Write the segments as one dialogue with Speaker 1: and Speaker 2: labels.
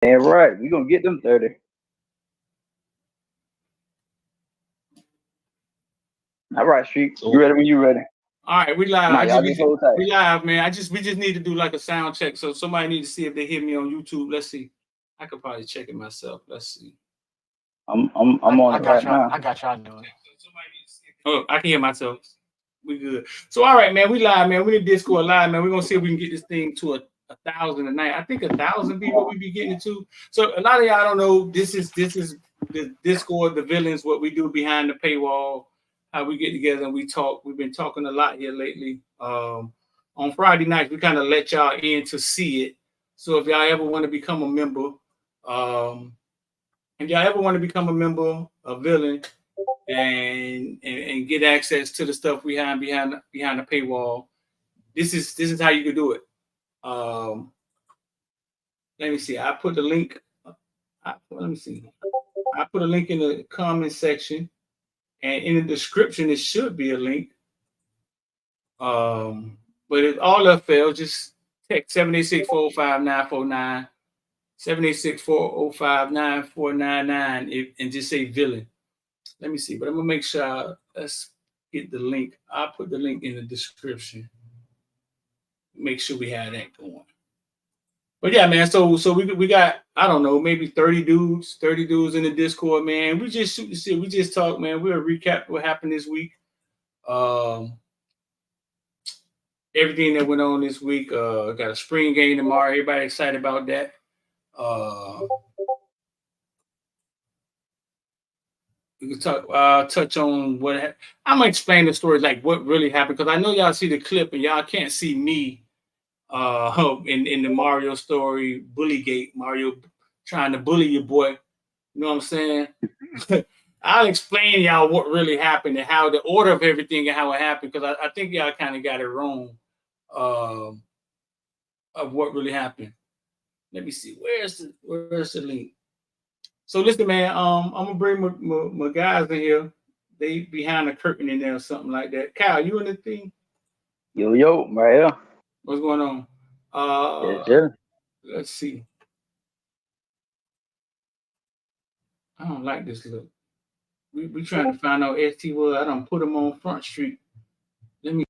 Speaker 1: Yeah, right. We gonna get them 30. All right, Street. You ready when you ready?
Speaker 2: All right, we live.
Speaker 1: Nah, y'all just hold tight.
Speaker 2: We live, man. We just need to do like a sound check. So somebody need to see if they hear me on YouTube. Let's see. I could probably check it myself. Let's see.
Speaker 1: I'm on
Speaker 3: I
Speaker 1: it right
Speaker 3: got y'all.
Speaker 1: now.
Speaker 3: I got y'all doing.
Speaker 2: Oh, I can hear myself. We good. So all right, man. We live, man. We in Discord live, man. We're gonna see if we can get this thing to a 1,000 a night. I think 1,000 people we be getting it to. So a lot of y'all don't know. This is the Discord, the villains, what we do behind the paywall, how we get together and we talk. We've been talking a lot here lately. On Friday nights, we kind of let y'all in to see it. So if y'all ever want to become a member, if y'all ever want to become a member, a villain, and get access to the stuff we have behind the paywall, this is how you can do it. Let me see. I put the link. Let me see. I put a link in the comment section, and in the description it should be a link. But if all else fails, just text 786-405-9499, 786-405-9499, and just say villain. Let me see, but I'm gonna make sure. Let's get the link. I'll put the link in the description. Make sure we have that going. But yeah, man. So we got, I don't know, maybe 30 dudes in the Discord, man. We just shoot the shit. We just talk, man. We'll recap what happened this week. Everything that went on this week. Got a spring game tomorrow. Everybody excited about that. We can talk, touch on what I'm gonna explain the story, like what really happened, because I know y'all see the clip and y'all can't see me. In the Mario story, Bullygate, Mario trying to bully your boy. You know what I'm saying? I'll explain y'all what really happened and how the order of everything and how it happened, because I think y'all kind of got it wrong of what really happened. Let me see. Where's the link? So listen, man. I'm gonna bring my guys in here. They behind the curtain in there or something like that. Kyle, you in the thing?
Speaker 1: Yo, right here.
Speaker 2: What's going on?
Speaker 1: Yeah.
Speaker 2: Let's see. I don't like this look. We trying to find out ST Wood. I don't put him on Front Street. Let me.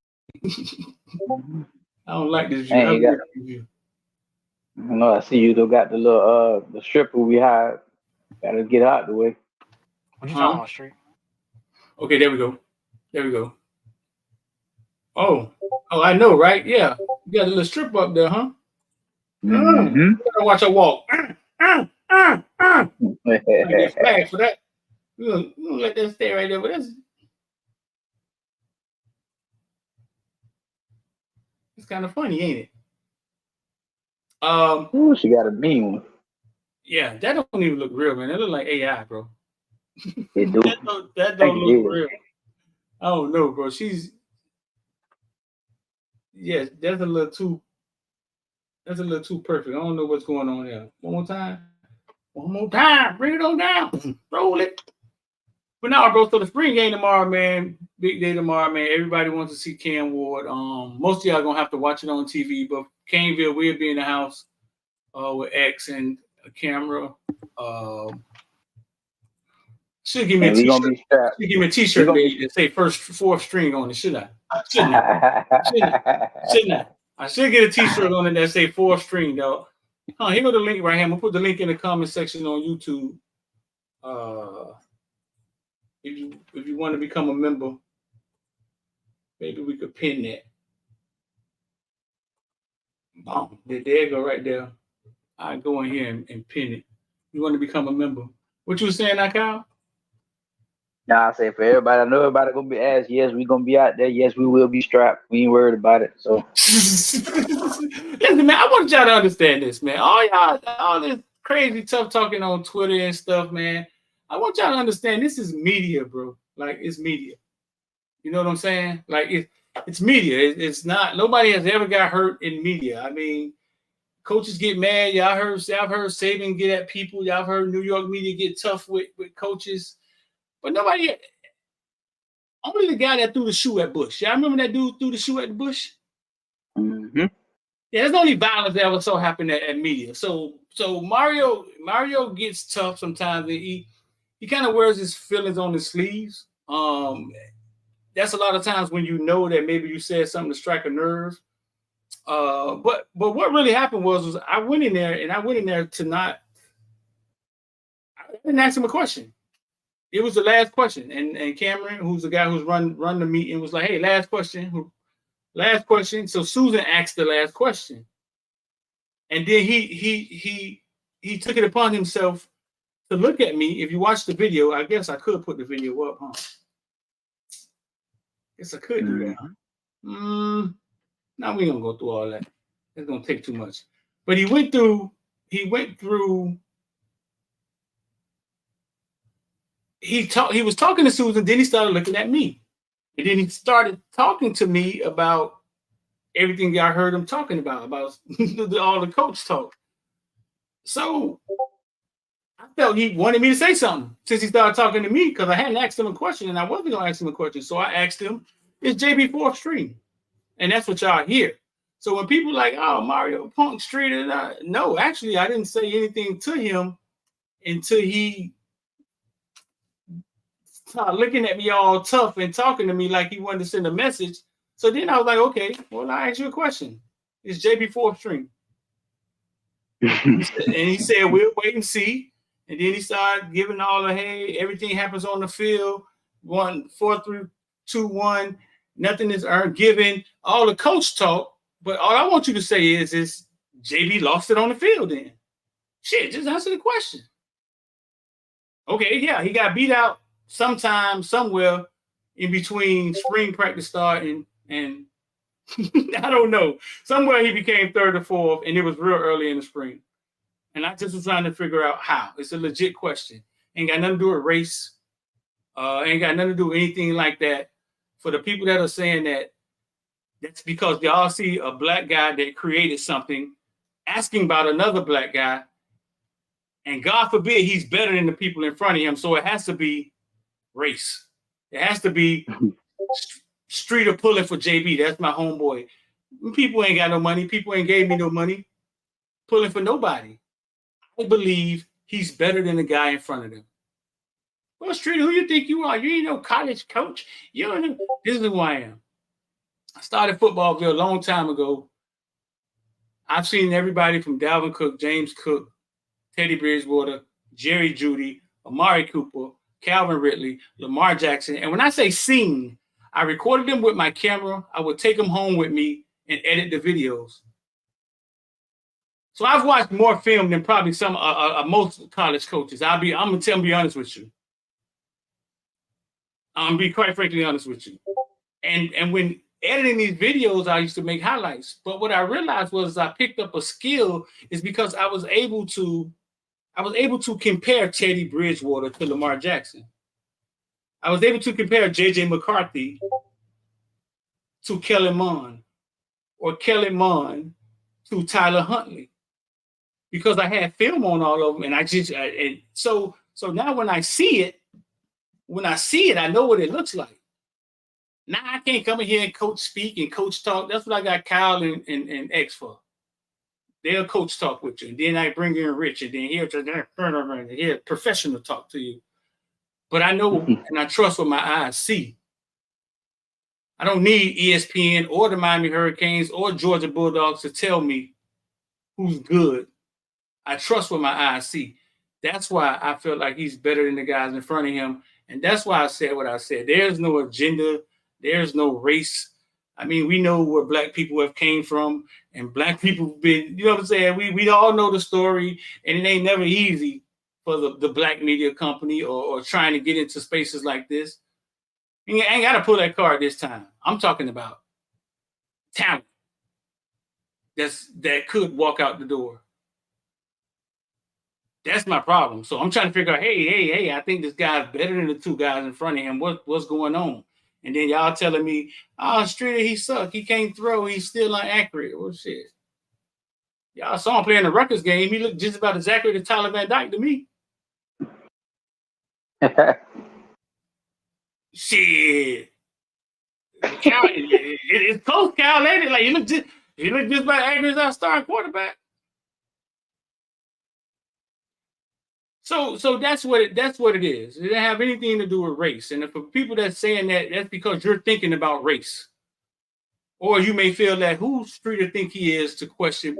Speaker 2: I don't like this view. I like this view.
Speaker 1: No, I see you still got the little the stripper we had. Gotta get out the way.
Speaker 3: What you talking about, Street?
Speaker 2: Okay, there we go. There we go. Oh, I know, right? Yeah, you got a little strip up there, huh?
Speaker 1: Mm-hmm.
Speaker 2: Gotta watch her walk. Get flagged for that. You gonna let that stay right there, but that's it's kind of funny, ain't it?
Speaker 1: Ooh, she got a mean one.
Speaker 2: Yeah, that don't even look real, man. That look like AI, bro.
Speaker 1: It do.
Speaker 2: that don't look real. I don't know, bro. She's that's a little too perfect. I don't know what's going on there. One more time. Bring it on down. Roll it. But now, bro, so the spring game tomorrow, man. Big day tomorrow, man. Everybody wants to see Cam Ward. Most of y'all gonna have to watch it on TV, but Caneville will be in the house with X and a camera. Should give me a t-shirt. Should give me a t-shirt made that say fourth string on it, shouldn't I? Shouldn't I? I should get a t-shirt on it that say fourth string, though. Here go the link right here. I'm gonna put the link in the comment section on YouTube. If you want to become a member, maybe we could pin that. Boom. There you go right there. I go in here and pin it. You want to become a member. What you was saying now, Kyle?
Speaker 1: Nah, I say for everybody, I know everybody gonna be asked. Yes, we gonna be out there. Yes, we will be strapped. We ain't worried about it. So
Speaker 2: listen, man, I want y'all to understand this, man. All this crazy tough talking on Twitter and stuff, man. I want y'all to understand this is media, bro. Like, it's media. You know what I'm saying? Like, it's media. It's not. Nobody has ever got hurt in media. I mean, coaches get mad. Y'all heard Saban get at people. Y'all heard New York media get tough with coaches. But nobody, only the guy that threw the shoe at Bush. Y'all remember that dude threw the shoe at Bush?
Speaker 1: Mm-hmm.
Speaker 2: Yeah, there's only violence that ever so happened at media. So Mario gets tough sometimes. He kind of wears his feelings on his sleeves. That's a lot of times when you know that maybe you said something to strike a nerve. But what really happened was I went in there to not. I didn't ask him a question. It was the last question, and Cameron, who's the guy who's run the meeting, was like, "Hey, last question, last question." So Susan asked the last question, and then he took it upon himself to look at me. If you watch the video, I guess I could put the video up, huh? Guess I could do that. Now we ain't gonna go through all that. It's gonna take too much. But he went through. He was talking to Susan. Then he started looking at me, and then he started talking to me about everything I heard him talking about all the coach talk. So I felt he wanted me to say something since he started talking to me because I hadn't asked him a question and I wasn't going to ask him a question. So I asked him, "Is JB fourth string?" And that's what y'all hear. So when people like, "Oh, Mario Punk Street," no, actually, I didn't say anything to him until he started looking at me all tough and talking to me like he wanted to send a message. So then I was like, "Okay, well, I asked you a question. Is JB fourth string?" And he said, "We'll wait and see." And then he started giving all the, "Hey, everything happens on the field. 4 through 2-1. Nothing is earned, given." All the coach talk. But all I want you to say is JB lost it on the field then. Shit, just answer the question. Okay, yeah, he got beat out sometime, somewhere in between spring practice starting and I don't know. Somewhere he became third or fourth, and it was real early in the spring. And I just was trying to figure out how. It's a legit question. Ain't got nothing to do with race. Ain't got nothing to do with anything like that. For the people that are saying that, that's because y'all see a black guy that created something asking about another black guy, and God forbid he's better than the people in front of him. So it has to be race. It has to be Streeter pulling for JB. That's my homeboy. People ain't got no money. People ain't gave me no money. Pulling for nobody. I believe he's better than the guy in front of him. Well, Streeter, who you think you are? You ain't no college coach. You don't know. This is who I am. I started Footballville a long time ago. I've seen everybody from Dalvin Cook, James Cook, Teddy Bridgewater, Jerry Jeudy, Amari Cooper, Calvin Ridley, Lamar Jackson. And when I say seen, I recorded them with my camera. I would take them home with me and edit the videos. So I've watched more film than probably some most college coaches. I'm gonna be honest with you. I'm gonna be quite frankly honest with you. And when editing these videos, I used to make highlights. But what I realized was I picked up a skill is because I was able to compare Teddy Bridgewater to Lamar Jackson. I was able to compare JJ McCarthy to Kellen Mond or Kellen Mond to Tyler Huntley. Because I had film on all of them, and so now when I see it, I know what it looks like. Now I can't come in here and coach speak and coach talk. That's what I got Kyle and X for. They'll coach talk with you, and then I bring in Rich, and then he'll professional talk to you. But I know and I trust what my eyes see. I don't need ESPN or the Miami Hurricanes or Georgia Bulldogs to tell me who's good. I trust what my eyes see. That's why I feel like he's better than the guys in front of him. And that's why I said what I said. There's no agenda. There's no race. I mean, we know where black people have came from, and black people have been, you know what I'm saying? We all know the story, and it ain't never easy for the black media company or trying to get into spaces like this. You ain't got to pull that card this time. I'm talking about talent that could walk out the door. That's my problem. So I'm trying to figure out, hey, I think this guy's better than the two guys in front of him. What's going on? And then y'all telling me, Streeter, he sucked. He can't throw. He's still inaccurate. Well, shit. Y'all saw him playing the Rutgers game. He looked just about as accurate as Tyler Van Dyke to me. Shit. Cal, it's close, Cal. Like, He looked just about accurate as our starting quarterback. So that's what it is. It didn't have anything to do with race. And for people that's saying that, that's because you're thinking about race. Or you may feel that who's free to think he is to question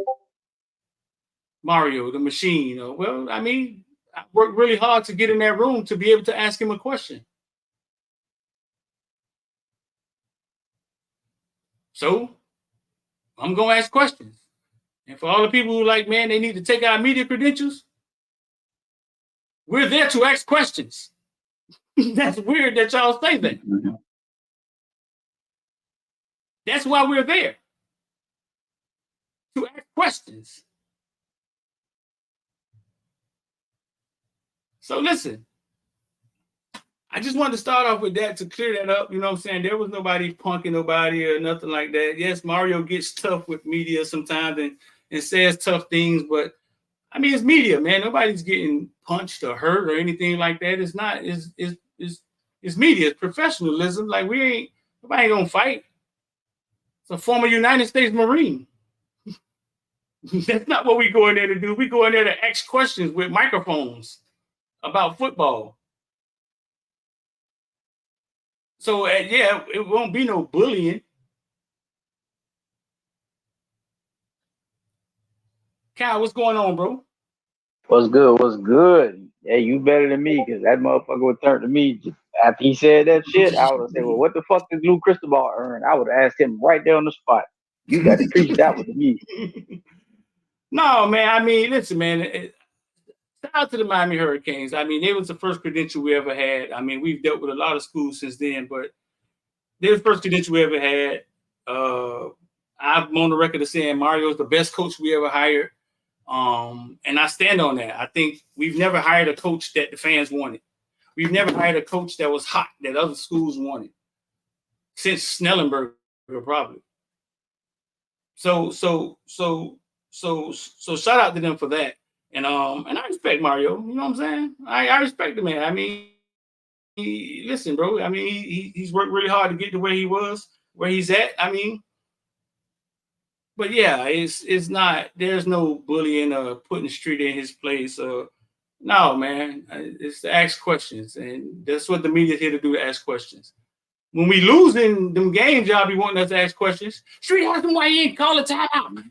Speaker 2: Mario, the machine. Well, I mean, I worked really hard to get in that room to be able to ask him a question. So I'm going to ask questions. And for all the people who like, man, they need to take our media credentials, we're there to ask questions. That's weird that y'all say that. Mm-hmm. That's why we're there. To ask questions. So listen, I just wanted to start off with that to clear that up. You know what I'm saying? There was nobody punking nobody or nothing like that. Yes, Mario gets tough with media sometimes and says tough things, but I mean, it's media, man. Nobody's getting punched or hurt or anything like that. It's not. It's media. It's professionalism. Like nobody ain't gonna fight. It's a former United States Marine. That's not what we go in there to do. We go in there to ask questions with microphones about football. So yeah, it won't be no bullying. Kyle, what's going on, bro?
Speaker 1: What's good? What's good? Hey, you better than me, because that motherfucker would turn to me after he said that shit. I would have said, well, what the fuck did Lou Cristobal earn? I would have asked him right there on the spot. You got to preach that one to me.
Speaker 2: No, man. I mean, listen, man. Shout out to the Miami Hurricanes. I mean, they was the first credential we ever had. I mean, we've dealt with a lot of schools since then, but they were the first credential we ever had. I'm on the record of saying Mario's the best coach we ever hired. And I stand on that. I think we've never hired a coach that the fans wanted. We've never hired a coach that was hot that other schools wanted since Snellenberger, probably. So shout out to them for that. And I respect Mario. You know what I'm saying? I respect the man. I mean, listen, bro. I mean, he's worked really hard to get to where he was, where he's at. I mean, but yeah, it's not. There's no bullying or putting the street in his place. No, man. It's to ask questions, and that's what the media's here to do: to ask questions. When we losing them games, y'all be wanting us to ask questions. Street, ask them why you ain't call a timeout.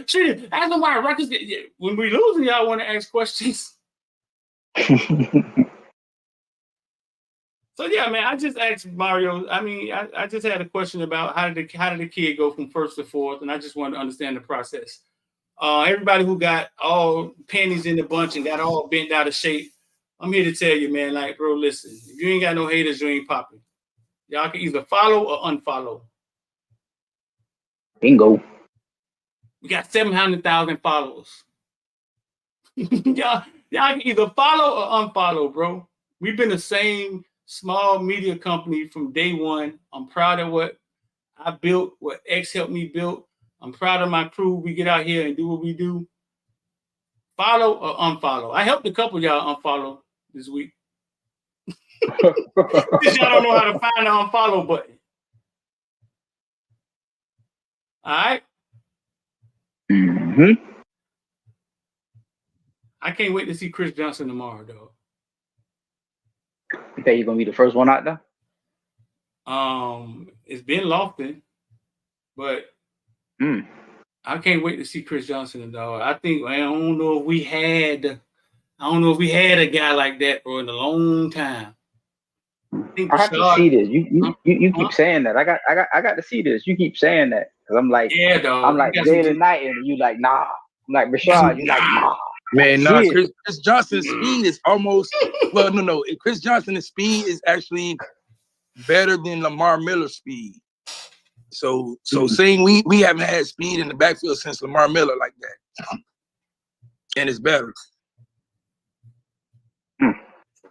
Speaker 2: Street, ask them why Rutgers. When we losing, y'all want to ask questions. So yeah, man, I just asked Mario. I mean, I just had a question about how did the kid go from first to fourth, and I just wanted to understand the process. Everybody who got all pennies in the bunch and got all bent out of shape, I'm here to tell you, man, like, bro, listen, if you ain't got no haters, you ain't popping. Y'all can either follow or unfollow.
Speaker 1: Bingo.
Speaker 2: We got 700,000 followers. y'all can either follow or unfollow, bro. We've been the same small media company from day one. I'm proud of what I built, what X helped me build. I'm proud of my crew. We get out here and do what we do. Follow or unfollow. I helped a couple of y'all unfollow this week. Because y'all don't know how to find the unfollow button. All right?
Speaker 1: Mm-hmm.
Speaker 2: I can't wait to see Chris Johnson tomorrow, though.
Speaker 1: You think you're going to be the first one out there?
Speaker 2: It's been Lofton, but I can't wait to see Chris Johnson, dog. I don't know if we had a guy like that, bro, in a long time.
Speaker 1: I have to see this. You keep saying that. I got to see this. You keep saying that because I'm like,
Speaker 2: yeah, dog.
Speaker 1: I'm like day and night, and you like, nah. I'm like Rashad. You like, nah.
Speaker 4: Man, nah. Chris Johnson's speed is almost no. Chris Johnson's speed is actually better than Lamar Miller's speed. So saying we haven't had speed in the backfield since Lamar Miller like that, and it's better.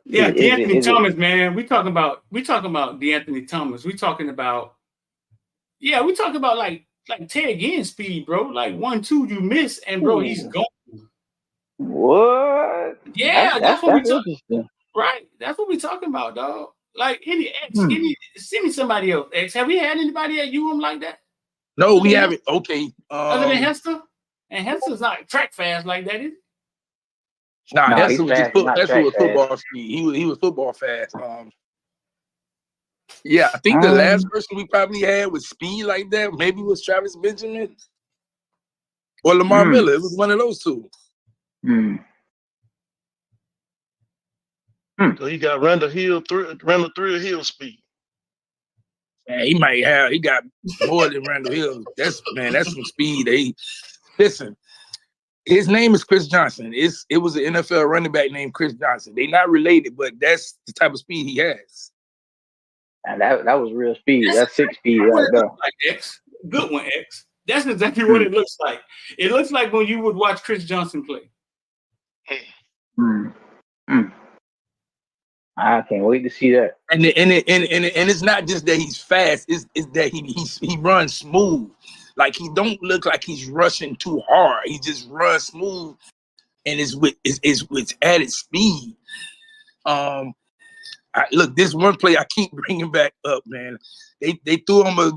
Speaker 2: Yeah, DeAnthony Thomas, man. We talking about DeAnthony Thomas. We talking about like Ted Ginn speed, bro. Like 1-2 you miss, and bro, he's gone.
Speaker 1: What?
Speaker 2: Yeah, that's what we talking. Right, that's what we talking about, dog. Like send me somebody else. X, have we had anybody at UM like that?
Speaker 4: No, we haven't. Okay.
Speaker 2: Other than Hester? And Hester's not track fast like that, is it?
Speaker 4: Nah,
Speaker 1: Nah, he's
Speaker 4: Hester was just
Speaker 1: fast, not
Speaker 4: Hester
Speaker 1: track
Speaker 4: was
Speaker 1: fast.
Speaker 4: football speed. He was football fast. Yeah, I think the last person we probably had with speed like that maybe was Travis Benjamin or Lamar Miller. It was one of those two.
Speaker 5: So he got Randall Thrill Hill speed.
Speaker 4: Man, he got more than Randall Hill. That's some speed. Listen, his name is Chris Johnson. It was an NFL running back named Chris Johnson. They not related, but that's the type of speed he has.
Speaker 1: And that was real speed. That's 6 speed right there.
Speaker 2: Like X. Good one, X. That's exactly what it looks like. It looks like when you would watch Chris Johnson play.
Speaker 1: I can't wait to see that.
Speaker 4: And it's not just that he's fast. It's that he runs smooth. Like he don't look like he's rushing too hard. He just runs smooth, and it's with added speed. Look, this one play I keep bringing back up, man. They threw him a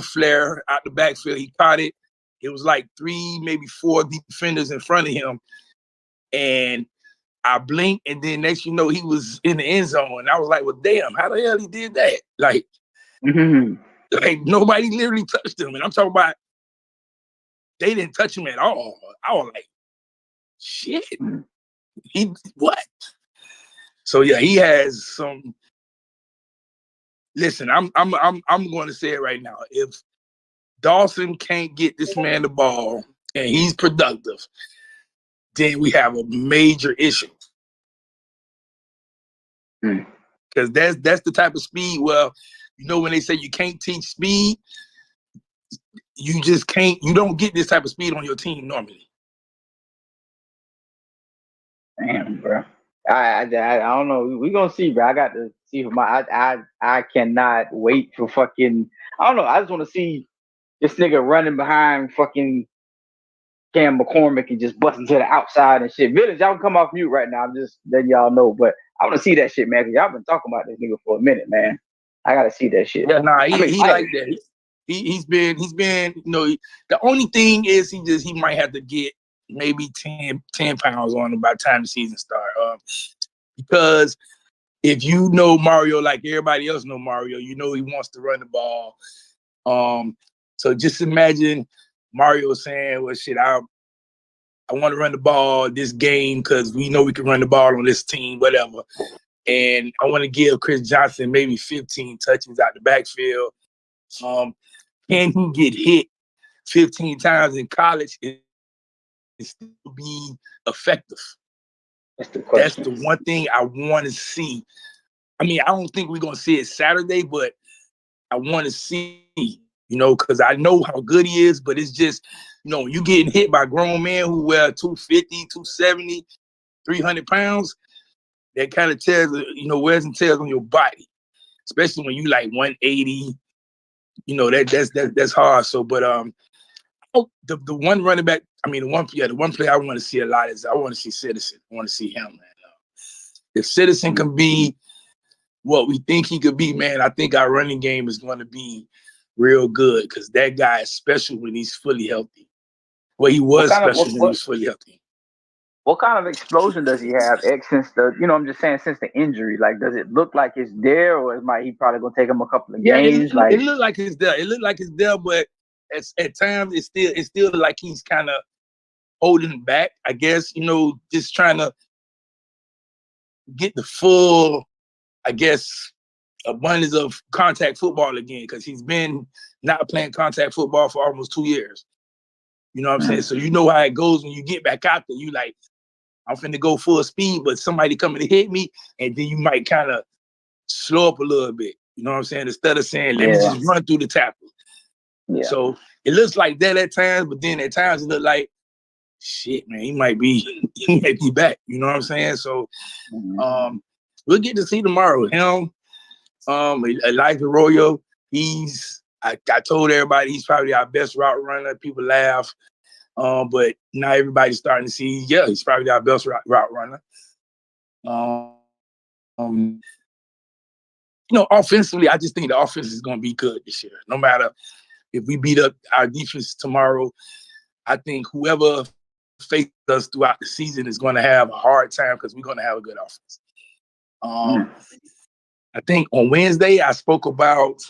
Speaker 4: flare out the backfield. He caught it. It was like 3, maybe 4 defenders in front of him, and I blinked, and then next you know he was in the end zone, and I was like, "Well, damn, how the hell he did that?" Like, like nobody literally touched him, and I'm talking about they didn't touch him at all. I was like, "Shit, he what?" So yeah, he has some. Listen, I'm going to say it right now. If Dawson can't get this man the ball and he's productive, then we have a major issue. Because that's the type of speed. Well, you know when they say you can't teach speed, you just can't. You don't get this type of speed on your team normally.
Speaker 1: Damn, bro. I don't know. We're gonna see, bro. I got to see for I cannot wait for fucking. I don't know. I just want to see this nigga running behind fucking Cam McCormick and just busting to the outside and shit. Villan, y'all can come off mute right now. I'm just letting y'all know, but I want to see that shit, man. Cause y'all been talking about this nigga for a minute, man. I gotta see that shit.
Speaker 4: Yeah, nah, he like that. He's been. You know, the only thing is he might have to get maybe 10 pounds on him by the time the season starts. Because if you know Mario like everybody else know Mario, you know he wants to run the ball. So just imagine Mario saying, "Well, shit, I want to run the ball this game because we know we can run the ball on this team, whatever. And I want to give Chris Johnson maybe 15 touches out the backfield. Can he get hit 15 times in college and still be effective?" That's the one thing I want to see. I mean, I don't think we're going to see it Saturday, but I want to see, you know, because I know how good he is, but it's just, you know, you getting hit by grown men who wear 250, 270, 300 pounds, that kind of tells, you know, wears and tears on your body, especially when you like 180, you know, that's hard. So, but the one running back, I mean, the one player I want to see a lot is I want to see Citizen. I want to see him, man. If Citizen can be what we think he could be, man, I think our running game is going to be real good because that guy is special when he's fully healthy. Well, he was special when he was fully healthy.
Speaker 1: What kind of explosion does he have? Since I'm just saying, since the injury, like, does it look like it's there, or he probably gonna take him a couple of games?
Speaker 4: It looked like it's there. It looked like it's there, but at times it's still like he's kind of holding back. I guess, you know, just trying to get the full, I guess, abundance of contact football again, because he's been not playing contact football for almost 2 years. You know what I'm saying? So you know how it goes when you get back out there. You like, I'm finna go full speed, but somebody coming to hit me, and then you might kind of slow up a little bit. You know what I'm saying? Instead of saying, let me just run through the tackle. Yeah. So it looks like that at times, but then at times it look like, shit, man, he might be back. You know what I'm saying? So we'll get to see tomorrow. Him, Elijah Arroyo, I told everybody he's probably our best route runner. People laugh. But now everybody's starting to see, he's probably our best route runner. offensively, I just think the offense is going to be good this year. No matter if we beat up our defense tomorrow, I think whoever faces us throughout the season is going to have a hard time because we're going to have a good offense. I think on Wednesday I spoke about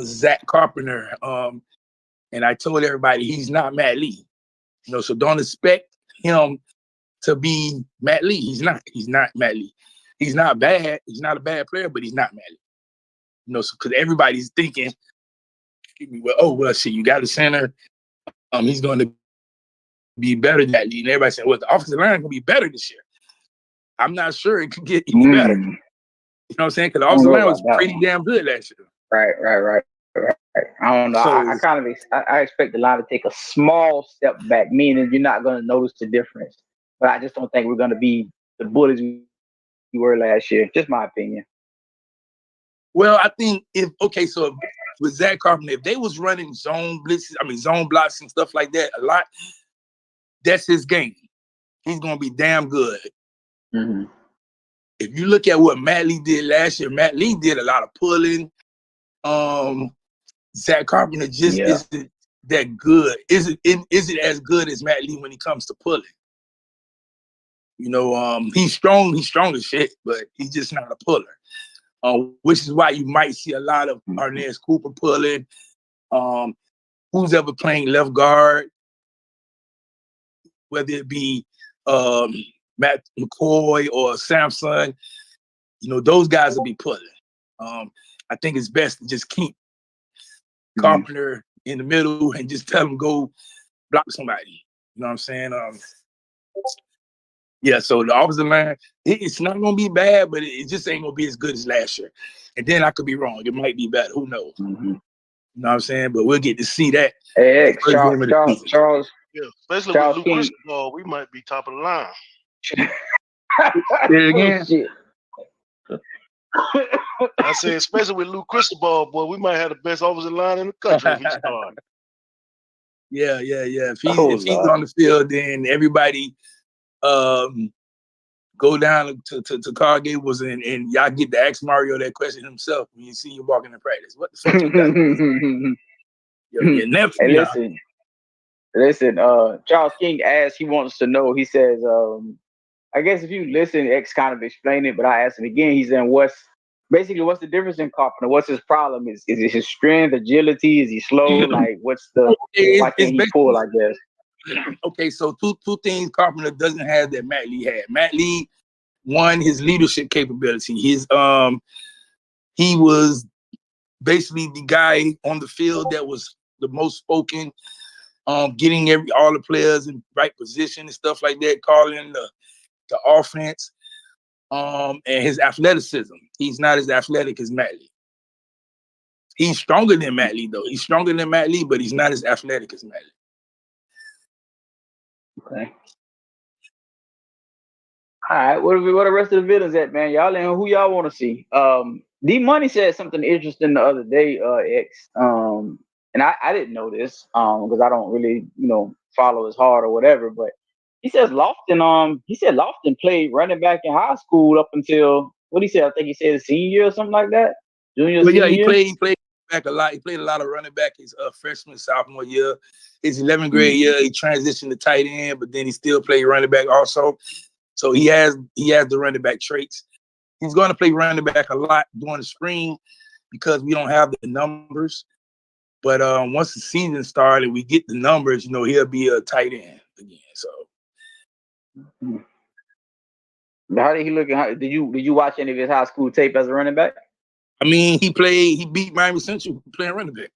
Speaker 4: Zach Carpenter, and I told everybody he's not Matt Lee. So don't expect him to be Matt Lee. He's not. He's not Matt Lee. He's not bad. He's not a bad player, but he's not Matt Lee. So because everybody's thinking, shit, you got a center. He's going to be better than Matt Lee. And everybody saying, well, the offensive line can be better this year. I'm not sure it could get any better. You know what I'm saying? Because the offensive line was pretty damn good last year.
Speaker 1: Right. I don't know. So, I expect the line to take a small step back, meaning you're not going to notice the difference. But I just don't think we're going to be the bullies we were last year. Just my opinion.
Speaker 4: Well, I think so with Zach Carpenter, if they was running zone blitzes, zone blocks and stuff like that a lot, that's his game. He's going to be damn good.
Speaker 1: Mm-hmm.
Speaker 4: If you look at what Matt Lee did last year, Matt Lee did a lot of pulling. Zach Carpenter just isn't that good. Is it as good as Matt Lee when he comes to pulling? He's strong. He's strong as shit, but he's just not a puller. Which is why you might see a lot of Arnaz Cooper pulling. Who's ever playing left guard, whether it be Matt McCoy or Samson, those guys will be pulling. I think it's best to just keep Carpenter in the middle and just tell him go block somebody. You know what I'm saying? So the offensive line, it's not going to be bad, but it just ain't going to be as good as last year. And then I could be wrong. It might be better. Who knows?
Speaker 1: Mm-hmm.
Speaker 4: You know what I'm saying? But we'll get to see that.
Speaker 1: Hey, Charles.
Speaker 5: Yeah, especially with Luke Cristobal, we might be top of the line.
Speaker 4: Say it again.
Speaker 5: I said, especially with Luke Cristobal, boy, we might have the best offensive line in the country if he started.
Speaker 4: Yeah. If he's on the field, then everybody go down to Carl Gables and y'all get to ask Mario that question himself when you see him walking in practice. What the fuck you got? Your nephew.
Speaker 1: Hey, listen. Charles King asked. He wants to know. He says, I guess if you listen, X kind of explained it, but I asked him again. He's saying, what's the difference in Carpenter? What's his problem? Is it his strength, agility? Is he slow? Like, what's the why can't he pull? I guess.
Speaker 4: Okay, so two things Carpenter doesn't have that Matt Lee had. Matt Lee, one, his leadership capability. He was basically the guy on the field that was the most spoken, getting all the players in right position and stuff like that, calling the offense, and his athleticism. He's not as athletic as Matt Lee. He's stronger than Matt Lee, though. He's stronger than Matt Lee, but he's not as athletic as Matt Lee.
Speaker 1: Okay. All right. What the rest of the villains at, man? Y'all in who y'all want to see? D Money said something interesting the other day, X. And I didn't know this, because I don't really, follow as hard or whatever, but he says Lofton played running back in high school up until what he said, I think he said senior year or something like that. Senior
Speaker 4: he played back a lot. He played a lot of running back his freshman, sophomore year. His 11th grade year, he transitioned to tight end, but then he still played running back also. So he has the running back traits. He's going to play running back a lot during the spring because we don't have the numbers. But once the season started, we get the numbers. He'll be a tight end again. So.
Speaker 1: How did he look? Did you watch any of his high school tape as a running back?
Speaker 4: He beat Miami Central playing running back.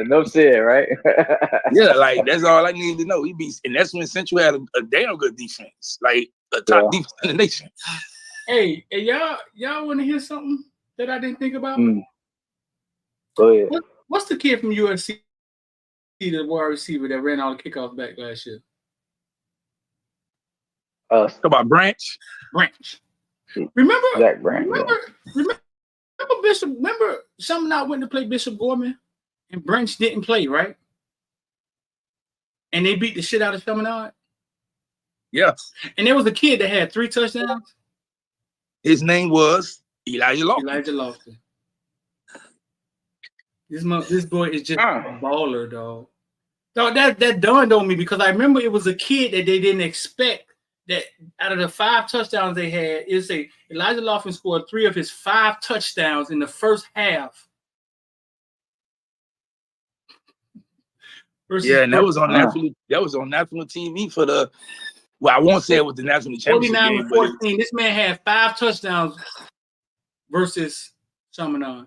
Speaker 1: No shit, right?
Speaker 4: Yeah, like that's all I need to know. He beats, and that's when Central had a damn good defense, like a top defense in the nation.
Speaker 2: Hey, y'all want to hear something that I didn't think about?
Speaker 1: Go ahead.
Speaker 2: What's the kid from USC, the wide receiver that ran all the kickoffs back last year?
Speaker 4: Talk about Branch.
Speaker 2: Remember
Speaker 1: Zach Branch.
Speaker 2: Remember Bishop? Remember something I went to play Bishop Gorman, and Branch didn't play, right? And they beat the shit out of Chaminade.
Speaker 4: Yeah.
Speaker 2: And there was a kid that had 3 touchdowns.
Speaker 4: His name was Elijah Lofton.
Speaker 2: Elijah Lofton. This boy is just a baller, dog. Dog, that dawned on me because I remember it was a kid that they didn't expect that out of the 5 touchdowns they had, Elijah Lofton scored 3 of his 5 touchdowns in the first half.
Speaker 4: Yeah, and that was on national TV for the. Well, I won't say it was the national championship
Speaker 2: 49
Speaker 4: game,
Speaker 2: to 14. This man had 5 touchdowns versus Chaminade.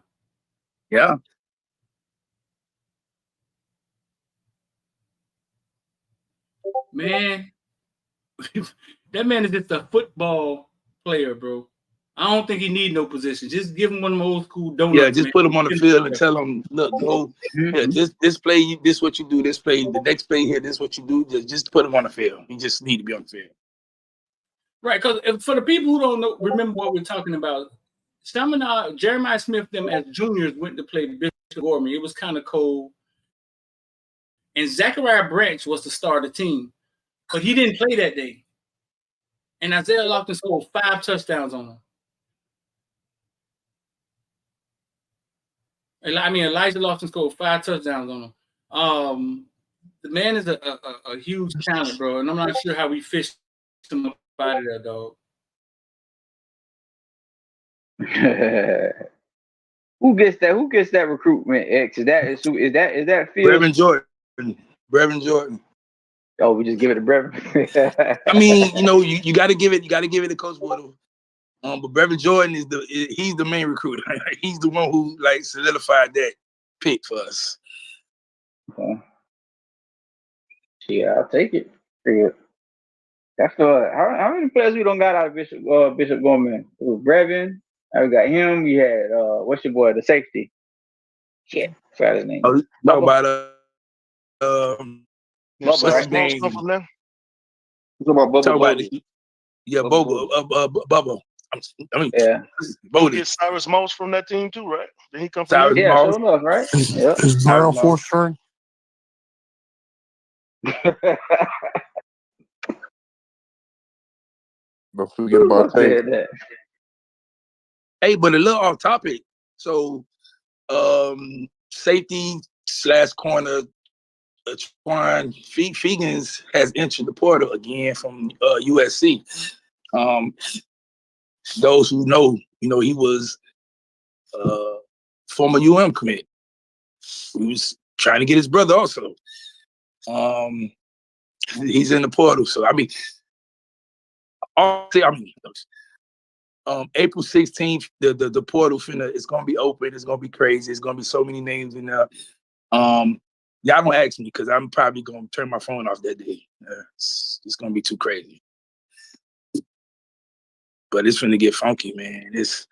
Speaker 4: Yeah.
Speaker 2: Man, that man is just a football player, bro. I don't think he need no position. Just give him one of them old school donuts.
Speaker 4: Yeah, just put him on the field and tell him, look, go. Yeah, this play, this what you do. This play, the next play here, this what you do. Just put him on the field. He just need to be on the field.
Speaker 2: Right, because for the people who don't remember what we're talking about, Jeremiah Smith, them as juniors went to play Bishop Gorman. It was kind of cold. And Zachariah Branch was the star of the team, but he didn't play that day. And Isaiah Lofton scored 5 touchdowns on him. Elijah Lofton scored 5 touchdowns on him. The man is a huge talent, bro, and I'm not sure how we fished him up out of there, dog.
Speaker 1: Who gets that recruitment? X is that Phil?
Speaker 4: Brevin Jordan.
Speaker 1: Oh, we just give it to Brevin.
Speaker 4: I mean, you got to give it to Coach Woodle. But Brevin Jordan he's the main recruiter. He's the one who solidified that pick for us.
Speaker 1: Okay. Yeah, I'll take it. Yeah. That's how many players we don't got out of Bishop Gorman? It was Brevin. We got him. We had what's your boy, the safety? Shit, forgot his name.
Speaker 4: Oh, talk about
Speaker 5: what's
Speaker 1: Bubba,
Speaker 5: his name? From them?
Speaker 1: Talk about Bubba.
Speaker 4: Bubba.
Speaker 1: Yeah.
Speaker 5: Bodie. Cyrus Moss from that team too, right? Did he come from
Speaker 1: Cyrus Moss? Sure enough, right? Yep.
Speaker 3: Is Brown 4th string?
Speaker 6: Don't forget about that.
Speaker 4: Hey, but a little off topic. So, safety / corner, Twan Fegans has entered the portal again from USC. Those who know, he was former UM commit. He was trying to get his brother also. He's in the portal. So April 16th, the portal it's gonna be open. It's gonna be crazy. It's gonna be so many names in there. Y'all don't ask me because I'm probably gonna turn my phone off that day. It's gonna be too crazy. But it's finna get funky, man.
Speaker 5: I just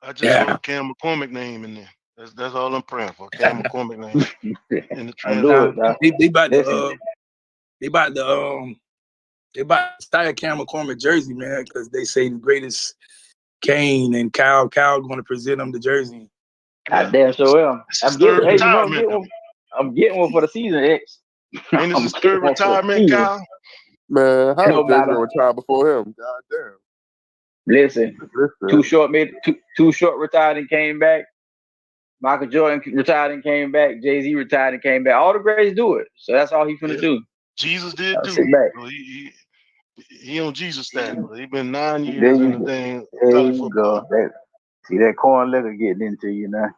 Speaker 5: saw Cam McCormick name in there. That's all I'm praying for. Cam McCormick name in the transfer.
Speaker 4: They about to style Cam McCormick jersey, man, because they say the greatest Kane and Kyle going to present them the jersey.
Speaker 1: I damn sure am. I'm getting one for the season, X.
Speaker 5: Ain't this his 3rd retirement, Kyle?
Speaker 6: Man, how did Jason retire before him? God damn.
Speaker 1: Listen, Too Short retired and came back. Michael Jordan retired and came back. Jay-Z retired and came back. All the greats do it. So that's all he's finna do.
Speaker 5: Jesus did too. So he on Jesus status. He been 9 years in the thing.
Speaker 1: There you go. See that corn liquor getting into you now.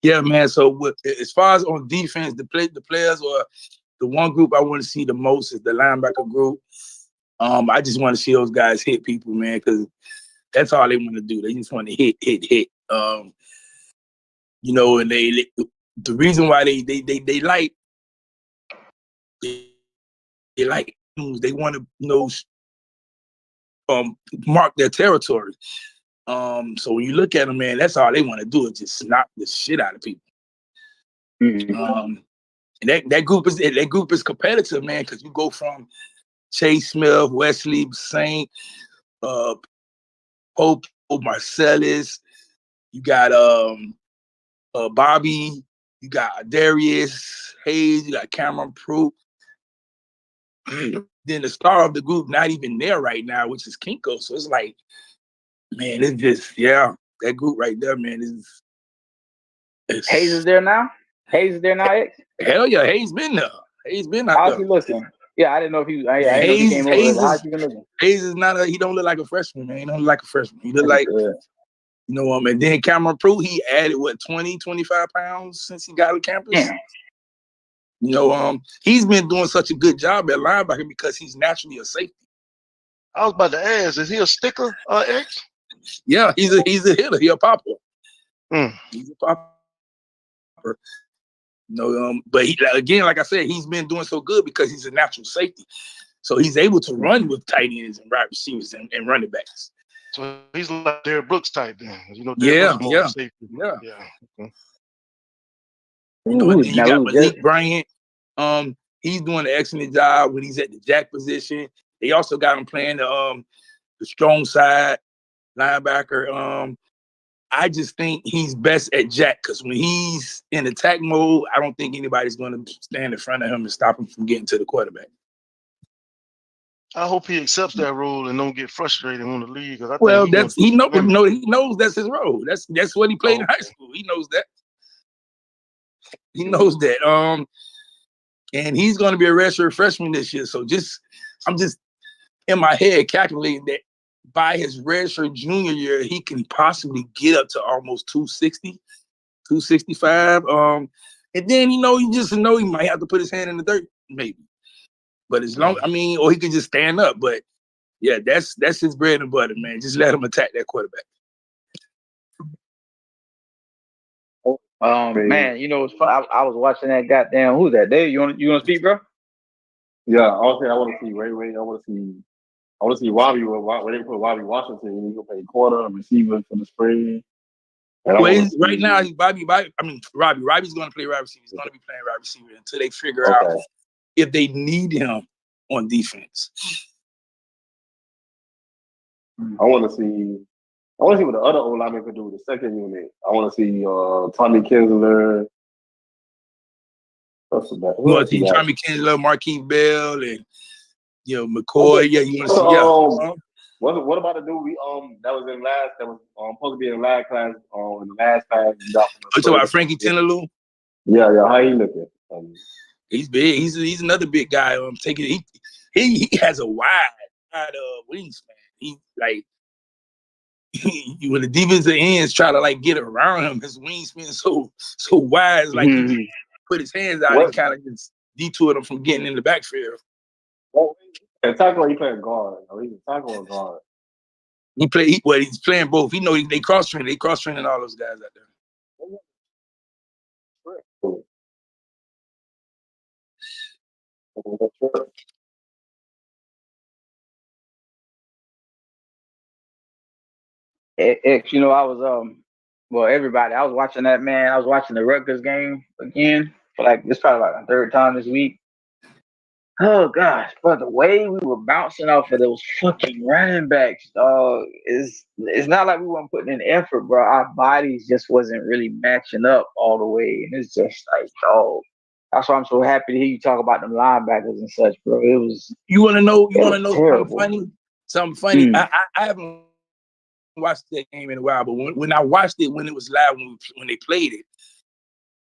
Speaker 4: Yeah, man. So as far as on defense, the players or the one group I want to see the most is the linebacker group. I just want to see those guys hit people, man, because that's all they want to do. They just want to hit. And the reason why they want to mark their territory. So when you look at them, man, that's all they want to do is just knock the shit out of people. Mm-hmm. And that group is competitive, man, because you go from Chase Smith, Wesley Saint, Pope, Marcellus, you got Bobby, you got Darius Hayes, you got Cameron Pruitt. then the star of the group not even there right now, which is Kinko. So it's like, man, it's just that group right there, man.
Speaker 1: Hayes is there now. Hayes is there now. X.
Speaker 4: Hell yeah, Hayes been there. Hayes been out
Speaker 1: How's
Speaker 4: there.
Speaker 1: he looking? Yeah, I didn't know if he. I didn't know if he
Speaker 4: Hayes,
Speaker 1: came over. How's he been looking?
Speaker 4: Hayes is not he don't look like a freshman, man. He don't look like a freshman. He look like, and then Cameron Prue, he added 20, 25 pounds since he got on campus.
Speaker 1: Yeah.
Speaker 4: He's been doing such a good job at linebacker because he's naturally a safety.
Speaker 5: I was about to ask, is he a sticker, X?
Speaker 4: Yeah, he's a hitter. He's a popper. He's a popper. But again, like I said, he's been doing so good because he's a natural safety. So he's able to run with tight ends and wide receivers and running backs.
Speaker 5: So he's like Derrick Brooks type then.
Speaker 4: Yeah.
Speaker 5: Okay.
Speaker 4: And then you got Malik Bryant. He's doing an excellent job when he's at the jack position. They also got him playing the strong side linebacker. I just think he's best at jack because when he's in attack mode, I don't think anybody's going to stand in front of him and stop him from getting to the quarterback.
Speaker 5: I hope he accepts that role and don't get frustrated on the league.
Speaker 4: He knows that's his role. That's what he played in high school. He knows that. He knows that. And he's going to be a redshirt freshman this year. So I'm just in my head calculating that by his redshirt junior year, he can possibly get up to almost 260, 265. And then you just know he might have to put his hand in the dirt, maybe. But as long, or he could just stand up. But yeah, that's his bread and butter, man. Just let him attack that quarterback.
Speaker 1: Man, it's fun. I was watching that goddamn. Who's that? Dave, you want to speak, bro?
Speaker 7: Yeah, honestly, I want to see Ray. I want to see Robbie. Where they put Robbie Washington, he's gonna play quarter and receiver for the spring.
Speaker 4: Right now, Robbie's going to play wide receiver. He's going to be playing wide receiver until they figure out if they need him on defense.
Speaker 7: I want to see what the other old linemen could do with the second unit. I want to see Tommy Kinsler.
Speaker 4: You want to see Tommy Kinsler, Marquise Bell, and McCoy. Yeah, you want to see.
Speaker 7: What about the dude that was in last? That was supposed to be in last class. In the last class.
Speaker 4: You talking about Frankie Tenellu?
Speaker 7: Yeah. How he looking?
Speaker 4: He's big. He's another big guy. He has a wide wingspan. He when the defensive ends try to get around him, his wingspan so wide, he put his hands out and kind of just detoured him from getting in the backfield.
Speaker 7: Tackle, he playing guard. He's a tackle or guard.
Speaker 4: He's playing both. They cross training. They cross training all those guys out there.
Speaker 1: X, I was everybody. I was watching that, man. I was watching the Rutgers game again for it's probably the third time this week. Oh gosh, but the way we were bouncing off of those fucking running backs, it's not like we weren't putting in effort, bro. Our bodies just wasn't really matching up all the way, and it's just that's why I'm so happy to hear you talk about them linebackers and such, bro. It was.
Speaker 4: You want to know
Speaker 1: terrible.
Speaker 4: Something funny? I haven't watched that game in a while, but when I watched it when it was live when they played it.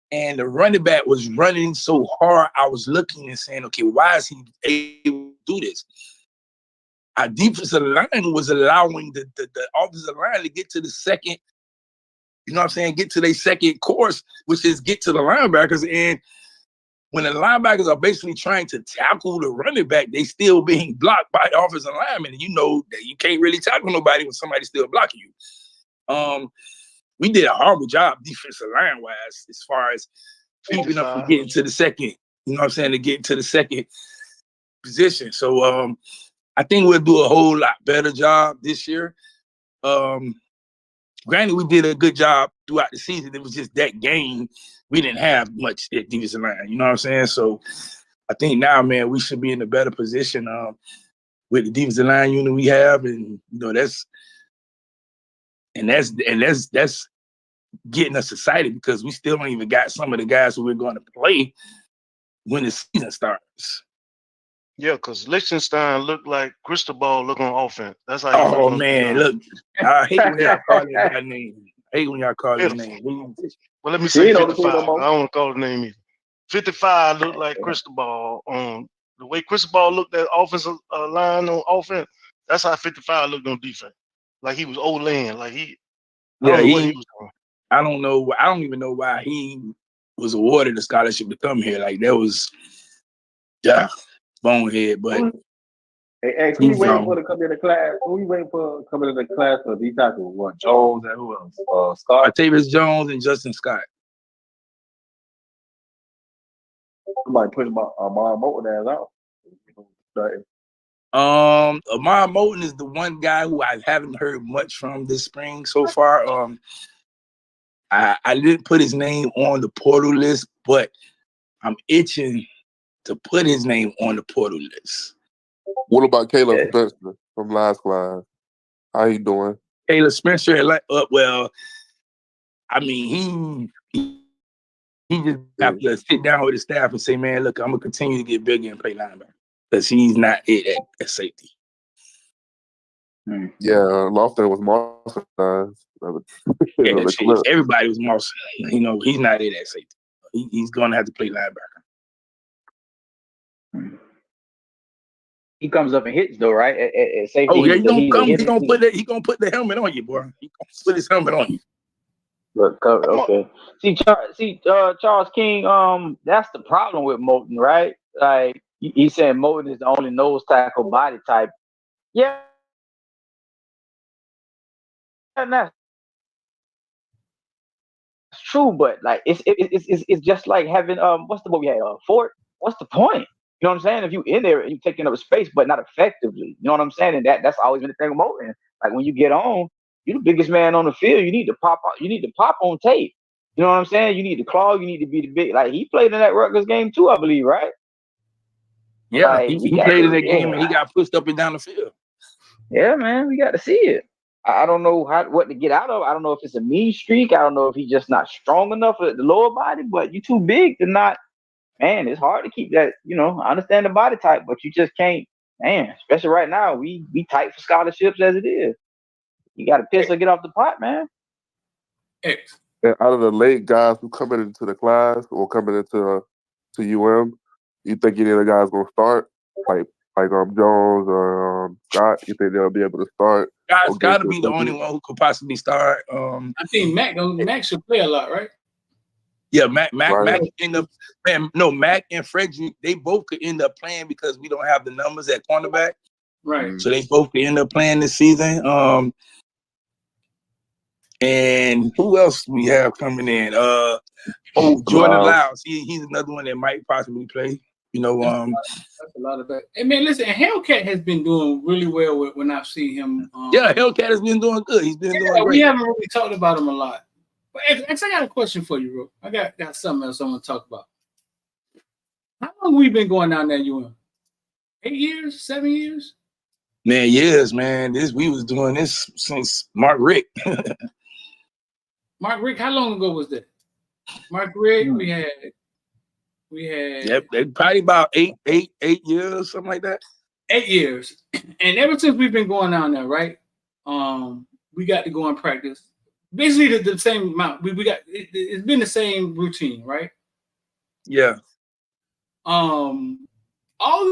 Speaker 4: And the running back was running so hard, I was looking and saying, okay, why is he able to do this? Our defensive line was allowing the offensive line to get to the second, get to their second course, which is get to the linebackers. And when the linebackers are basically trying to tackle the running back, they still being blocked by the offensive lineman. And you know that you can't really tackle nobody when somebody's still blocking you. We did a horrible job defensive line-wise as far as keeping up from getting to the second, to get to the second position. So I think we'll do a whole lot better job this year. Granted, we did a good job throughout the season. It was just that game we didn't have much at defensive line. You know what I'm saying? So I think now, man, we should be in a better position with the defensive line unit we have, and that's getting us excited because we still don't even got some of the guys who we're going to play when the season starts.
Speaker 5: Yeah, because Liechtenstein looked like Cristobal look on offense. That's how he looked
Speaker 4: Oh
Speaker 5: on
Speaker 4: man,
Speaker 5: the
Speaker 4: look, I hate when y'all call that guy name. I hate when y'all call his
Speaker 5: pitiful.
Speaker 4: name.
Speaker 5: Well, let me
Speaker 7: He
Speaker 5: say
Speaker 7: ain't on the team
Speaker 5: 55.
Speaker 7: no
Speaker 5: I
Speaker 7: more.
Speaker 5: don't want to call his name either. 55 looked like Cristobal on the way Cristobal looked at offensive line on offense. That's how 55 looked on defense. Like he was old land. Like I
Speaker 4: Yeah,
Speaker 5: don't know what he was doing.
Speaker 4: I don't know. I don't even know why he was awarded a scholarship to come here. Like that was, bonehead. But
Speaker 7: Hey, X, who you
Speaker 4: he's
Speaker 7: waiting for to come in the class? Who you waiting for coming in the class for these tackles? What, Jones and who else? Scott?
Speaker 4: Tavis Jones and Justin Scott.
Speaker 7: Somebody push my Amon Moulton ass out.
Speaker 4: Amar Moulton is the one guy who I haven't heard much from this spring so far. I didn't put his name on the portal list, but I'm itching to put his name on the portal list.
Speaker 6: What about Caleb Spencer from last class? How he doing?
Speaker 4: Caleb Spencer, well, I mean, he just have to sit down with his staff and say, man, look, I'm gonna continue to get bigger and play linebacker because he's not it at safety.
Speaker 6: Yeah, Lofton was Marshall.
Speaker 4: Everybody was Moss. He's not it at safety. He's gonna have to play linebacker.
Speaker 1: He comes up and hits though, right? At safety.
Speaker 4: Oh yeah, he gonna put the helmet on you, boy. He gonna put his helmet on you.
Speaker 1: Look, okay. Charles King. That's the problem with Moulton, right? Like he's saying, Moulton is the only nose tackle body type. Yeah, that's true, but like it's just like having what's the what we had Fort. What's the point? You know what I'm saying? If you in there and you taking up space, but not effectively, you know what I'm saying? And that's always been the thing with Moulton. Like when you get on, you're the biggest man on the field. You need to pop out. You need to pop on tape. You know what I'm saying? You need to claw. You need to be the big. Like he played in that Rutgers game too, I believe, right?
Speaker 4: Yeah,
Speaker 1: like,
Speaker 4: he played in that game and he got pushed up and down the field.
Speaker 1: Yeah, man, we got to see it. I don't know what to get out of. I don't know if it's a mean streak. I don't know if he's just not strong enough at the lower body. But you too big to not. Man, it's hard to keep that. I understand the body type, but you just can't. Man, especially right now, we tight for scholarships as it is. You got to piss or get off the pot, man.
Speaker 6: And out of the late guys who coming into the class or coming into UM, you think any of the guys gonna start? Like Jones or Scott? You think they'll be able to start?
Speaker 4: Scott's got to be the only one who could possibly start.
Speaker 2: I think Mac should play a lot, right?
Speaker 4: Yeah, Mac end up. Man, no, Mac and Frederick, they both could end up playing because we don't have the numbers at cornerback.
Speaker 2: Right.
Speaker 4: So they both could end up playing this season. And who else we have coming in? Jordan Lyles. He's another one that might possibly play.
Speaker 2: That's a lot of that. Hey man, listen, Hellcat has been doing really well when I've seen him.
Speaker 4: Hellcat has been doing good. He's been doing great.
Speaker 2: We haven't really talked about him a lot. But X, I got a question for you, bro. I got something else I want to talk about. How long we been going down there, UM? 8 years? 7 years?
Speaker 4: Man, years, man. We was doing this since Mark Rick.
Speaker 2: Mark Rick, how long ago was that? Mark Rick, we had.
Speaker 4: Yep, probably about eight years, something like that.
Speaker 2: 8 years, and ever since we've been going down there, right? We got to go and practice. Basically, the same amount. We got it's been the same routine, right?
Speaker 4: Yeah.
Speaker 2: All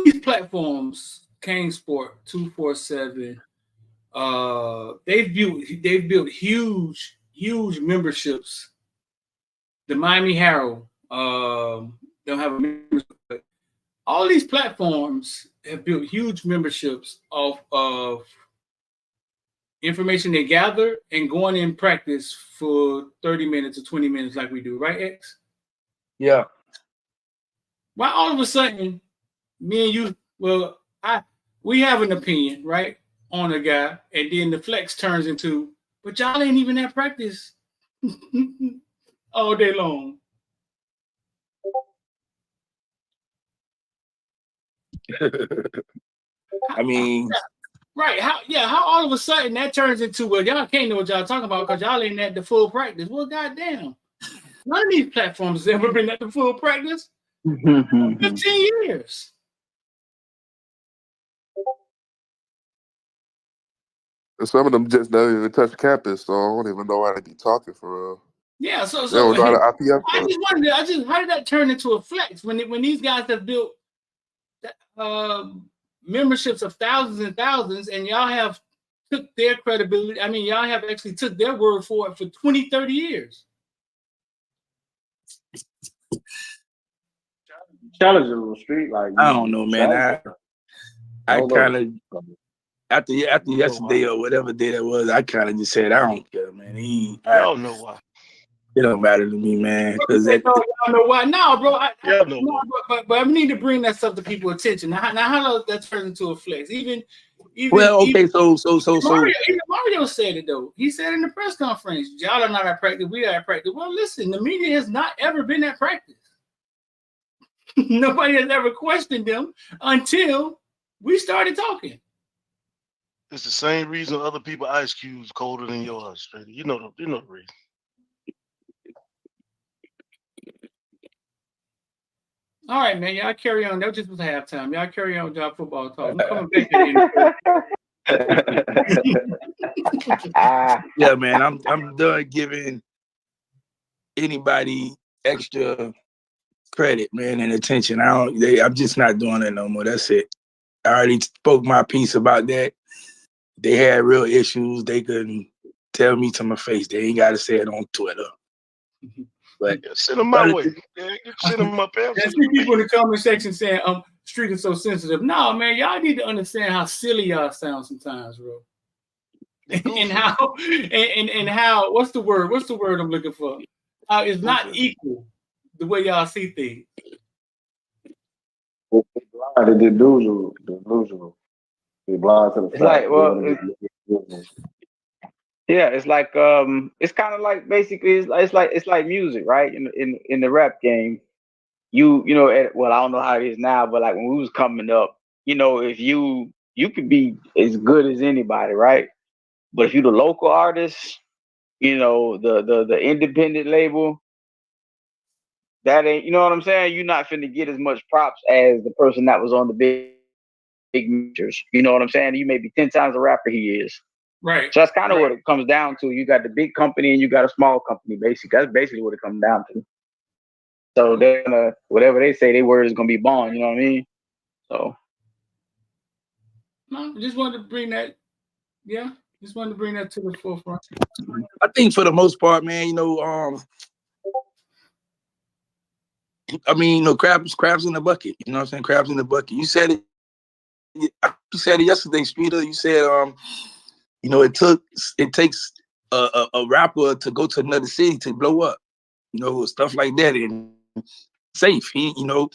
Speaker 2: these platforms, King Sport, 247, they've built huge memberships. The Miami Herald, don't have a membership, but all these platforms have built huge memberships of information they gather and going in practice for 30 minutes or 20 minutes like we do, right, X?
Speaker 4: Yeah.
Speaker 2: Why all of a sudden, me and you, we have an opinion, right, on a guy, and then the flex turns into, but y'all ain't even at practice all day long.
Speaker 4: I mean,
Speaker 2: right? How all of a sudden that turns into, well, y'all can't know what y'all talking about because y'all ain't at the full practice. Well, goddamn, none of these platforms have ever been at the full practice. 15 years.
Speaker 6: And some of them just don't even touch campus, so I don't even know why they be talking for real.
Speaker 2: Yeah, so
Speaker 6: They don't know how to IPF.
Speaker 2: I just wondered, how did that turn into a flex when these guys have built memberships of thousands and thousands, and y'all have took their credibility. I mean, y'all have actually took their word for it for 20, 30 years.
Speaker 7: Challenge on the street, like
Speaker 4: I don't know, man. I kind of after yesterday or whatever day that was, I kind of just said I don't care, man.
Speaker 5: Y'all know why.
Speaker 4: It don't matter to me, man. Because
Speaker 2: y'all know why? No, bro. But I need to bring that stuff to people's attention. Now how does that turn into a flex? Even Mario said it though. He said in the press conference, y'all are not at practice. We are at practice. Well, listen, the media has not ever been at practice. Nobody has ever questioned them until we started talking.
Speaker 5: It's the same reason other people ice cubes colder than yours, straight. You know the reason.
Speaker 2: All right, man. Y'all carry on. That just was halftime. Y'all carry on with y'all football talk. I'm coming back at
Speaker 4: yeah, man. I'm done giving anybody extra credit, man, and attention. I'm just not doing it no more. That's it. I already spoke my piece about that. They had real issues. They couldn't tell me to my face. They ain't got to say it on Twitter. But
Speaker 5: send them my way. Send them up there.
Speaker 2: There's people in the comment section saying, street is so sensitive. No, man, y'all need to understand how silly y'all sound sometimes, bro. and how what's the word I'm looking for? It's not equal the way y'all see things.
Speaker 7: They're delusional. They're blind to the fact.
Speaker 1: Like, well, yeah, it's like it's kind of like basically it's like music, right? In the rap game, you know, well, I don't know how it is now, but like when we was coming up, you know, if you could be as good as anybody, right? But if you the local artist, you know, the independent label, that ain't, you know what I'm saying? You're not finna get as much props as the person that was on the big majors. You know what I'm saying? You may be 10 times the rapper he is.
Speaker 2: Right.
Speaker 1: So that's kind of what it comes down to. You got the big company and you got a small company, basically. That's basically what it comes down to. So they're gonna, whatever they say, their word is gonna be bond, you know what I mean? So
Speaker 2: no, just wanted to bring that, just wanted to bring that to the forefront.
Speaker 4: I think for the most part, man, you know, I mean, you know, crabs in the bucket. You know what I'm saying? Crabs in the bucket. You said it yesterday, Streeter. You said, you know, it takes a rapper to go to another city to blow up. You know, stuff like that, and safe. You know,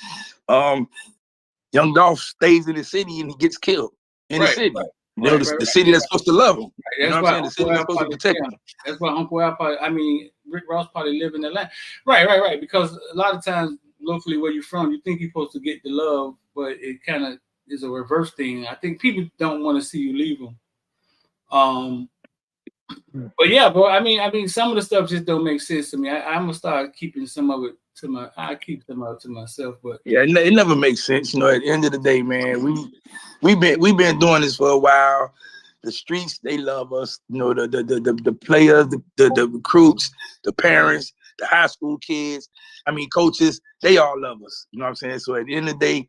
Speaker 4: Young Dolph stays in the city and he gets killed in the city. You know, the city that's supposed to love him. You know what I'm saying? The city that's supposed to protect him.
Speaker 2: That's why Uncle Al Rick Ross probably live in Atlanta. Right. Because a lot of times locally where you're from, you think you're supposed to get the love, but it kind of is a reverse thing. I think people don't want to see you leave them. But yeah, bro. I mean, some of the stuff just don't make sense to me. I'm gonna start keeping some of it I keep them up to myself. But
Speaker 4: yeah, it never makes sense. You know, at the end of the day, man, we've been doing this for a while. The streets, they love us. You know, the players, the recruits, the parents, the high school kids. I mean, coaches, they all love us. You know what I'm saying? So at the end of the day,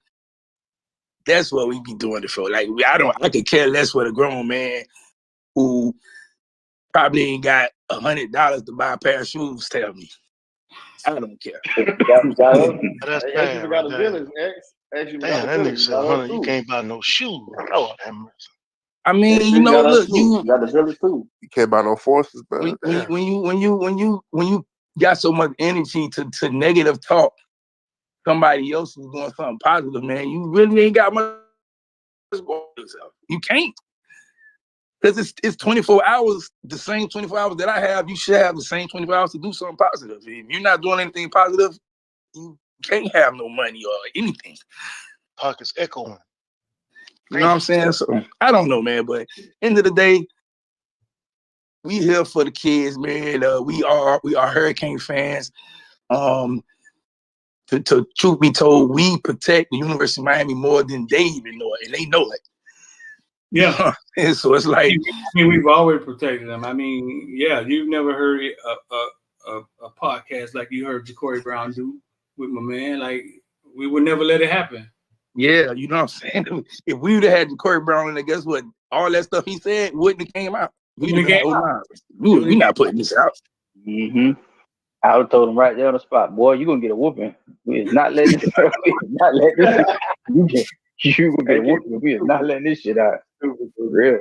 Speaker 4: that's what we be doing it for. Like I could care less what a grown man who probably ain't got $100 to buy a pair of shoes tell me. I don't care.
Speaker 5: That's bad.
Speaker 7: Got a village, X.
Speaker 5: Damn, that nigga said 100. You can't buy no shoes. Lord have mercy.
Speaker 4: I mean, you know, look,
Speaker 7: you got the village too.
Speaker 6: You can't buy no forces, man.
Speaker 4: When you got so much energy to negative talk somebody else who's doing something positive, man, you really ain't got much for yourself. You can't. Because it's 24 hours, the same 24 hours that I have, you should have the same 24 hours to do something positive. If you're not doing anything positive, you can't have no money or anything.
Speaker 5: Pockets echoing.
Speaker 4: You know what I'm saying? So I don't know, man, but end of the day, we here for the kids, man. We are Hurricane fans. To truth be told, we protect the University of Miami more than they even know it, and they know it.
Speaker 2: Yeah.
Speaker 4: And so it's like,
Speaker 2: I mean, we've always protected them. I mean, yeah, you've never heard a podcast like you heard Ja'Cory Brown do with my man. Like, we would never let it happen.
Speaker 4: yeah, you know what I'm saying? If we would have had Corey Brown in there, guess what? All that stuff he said wouldn't have came out. We'd have been like, oh, nah, we not putting this out.
Speaker 1: Mm-hmm. I would have told him right there on the spot, boy, you're gonna get a whooping. We is not letting this. We is not letting this. You gonna get a whooping. We is not letting this shit out. For real.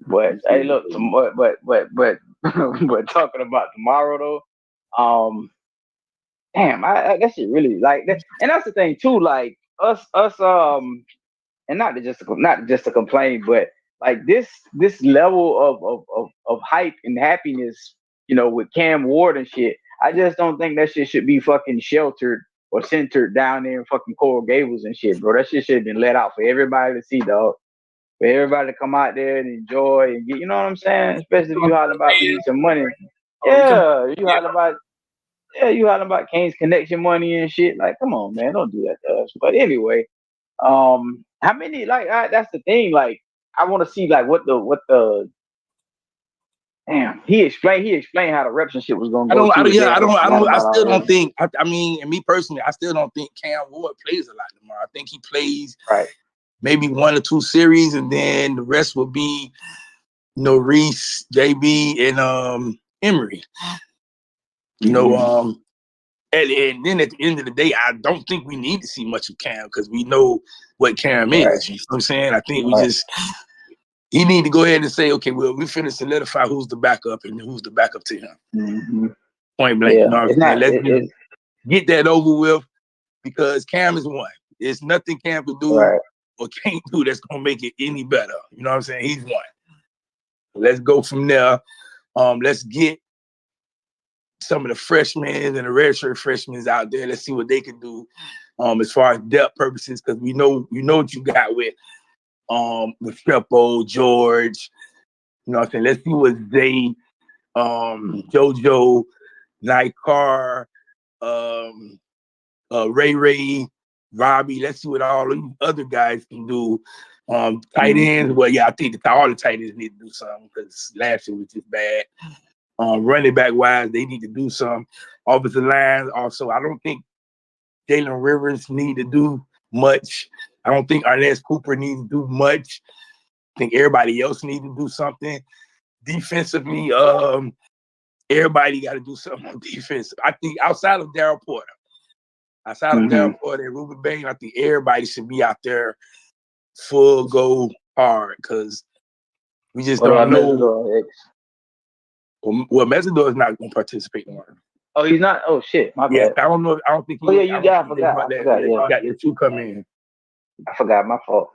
Speaker 1: But hey, look, but talking about tomorrow though, damn, I that shit really like that, and that's the thing too. Like us, and not just to complain, but like this level of hype and happiness, you know, with Cam Ward and shit. I just don't think that shit should be fucking sheltered or centered down there in fucking Coral Gables and shit, bro. That shit should have been let out for everybody to see, dog. For everybody to come out there and enjoy and get, you know what I'm saying? Especially if you hollering about we need some money. Yeah, you hollering about Kane's connection money and shit. Like, come on, man, don't do that to us. But anyway, how many? Like, that's the thing. Like, I want to see like what the. Damn, he explained how the reps and shit was gonna go.
Speaker 4: I still don't think. I mean, and me personally, I still don't think Cam Ward plays a lot tomorrow. I think he plays maybe 1 or 2 series, and then the rest will be, you know, Reese, JB, and Emery. You know, and then at the end of the day, I don't think we need to see much of Cam because we know what Cam is. You know what I'm saying? I think he need to go ahead and say, okay, well, we finna solidify who's the backup and who's the backup to him. Point blank. You know what I'm saying? Let's get that over with because Cam is one. There's nothing Cam can do or can't do that's gonna make it any better. You know what I'm saying? He's one. Let's go from there. Let's get some of the freshmen and the redshirt freshmen out there. Let's see what they can do as far as depth purposes, because we know what you got with Trepo, George. You know what I'm saying? Let's see what Zay, JoJo, Nightcar, Ray, Robbie. Let's see what all these other guys can do. Tight ends, well, yeah, I think all the tight ends need to do something because last year was just bad. Running back wise, they need to do some. Offensive line, also, I don't think Jalen Rivers need to do much. I don't think Arnez Cooper needs to do much. I think everybody else needs to do something. Defensively, everybody got to do something on defense. I think outside of Darryl Porter, and Ruben Bain, I think everybody should be out there full go hard because we just don't know. Well, Mesidor is not going to participate tomorrow.
Speaker 1: Oh, he's not. Oh shit, my bad.
Speaker 4: I don't know. I don't think.
Speaker 1: I forgot.
Speaker 4: Got your 2 come in.
Speaker 1: I forgot. My fault.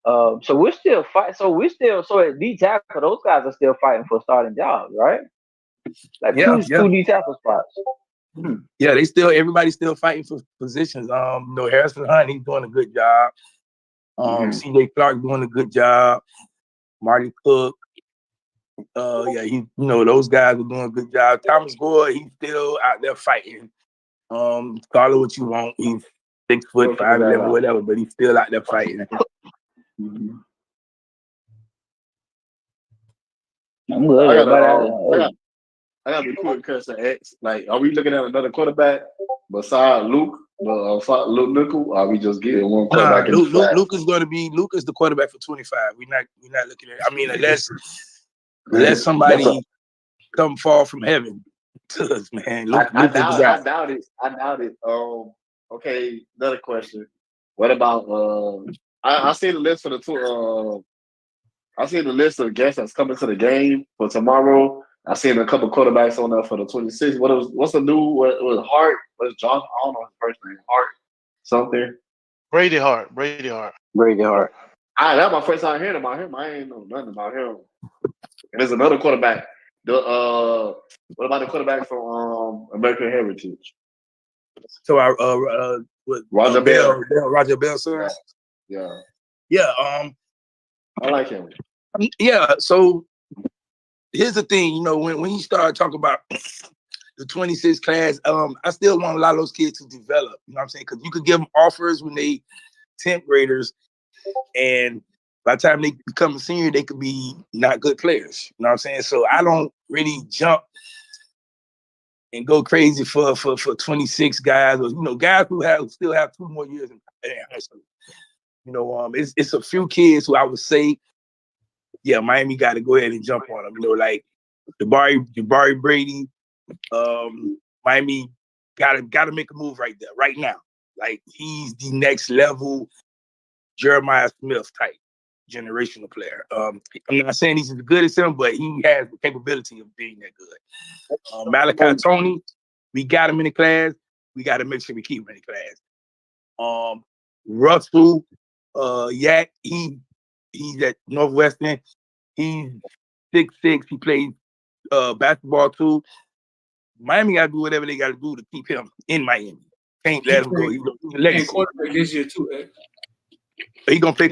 Speaker 1: So we're still fighting. So at D tackle, those guys are still fighting for starting jobs, right? Like two D tackle spots.
Speaker 4: Yeah, everybody's still fighting for positions. You know, Harrison Hunt, he's doing a good job. CJ Clark doing a good job. Marty Cook. Those guys are doing a good job. Thomas Gore, he's still out there fighting. Call it what you want. He's 6 foot, 5'11", whatever, but he's still out there fighting.
Speaker 7: I'm good. I got the quick question. X. Like, are we looking at another quarterback besides Luke? Luke Nickel? Or are we just getting one quarterback?
Speaker 4: Luke is the quarterback for 25. We're not looking at. I mean, unless somebody come fall from heaven to us, man.
Speaker 7: I doubt it. Okay, another question. What about I see the list for the two. I see the list of guests that's coming to the game for tomorrow. I seen a couple quarterbacks on there for the 26. What's the new? What was Hart? What's John? I don't know his first name. Hart something.
Speaker 5: Brady Hart.
Speaker 7: That's my first time hearing about him. I ain't know nothing about him. And there's another quarterback. What about the quarterback from American Heritage?
Speaker 4: So
Speaker 7: Roger Bell.
Speaker 4: Roger Bell, sir.
Speaker 7: Yeah. I like him.
Speaker 4: Yeah. So here's the thing. You know, when you start talking about the 26 class, I still want a lot of those kids to develop. You know what I'm saying? Because you could give them offers when they 10th graders, And by the time they become a senior, they could be not good players. You know what I'm saying? So I don't really jump and go crazy for 26 guys, or guys who still have 2 more years in high school. It's a few kids who I would say, yeah, Miami got to go ahead and jump on them. Like Jabari Brady, Miami got to make a move right there, right now. Like he's the next level Jeremiah Smith type generational player. I'm not saying he's as good as him, but he has the capability of being that good. Malachi Tony, we got him in the class. We got to make sure we keep him in the class. Russell, Yak, he's at Northwestern. He's 6'6". He plays basketball too. Miami got to do whatever they got to do to keep him in Miami. Can't let him go.
Speaker 2: And quarterback this year too.
Speaker 4: He gonna play.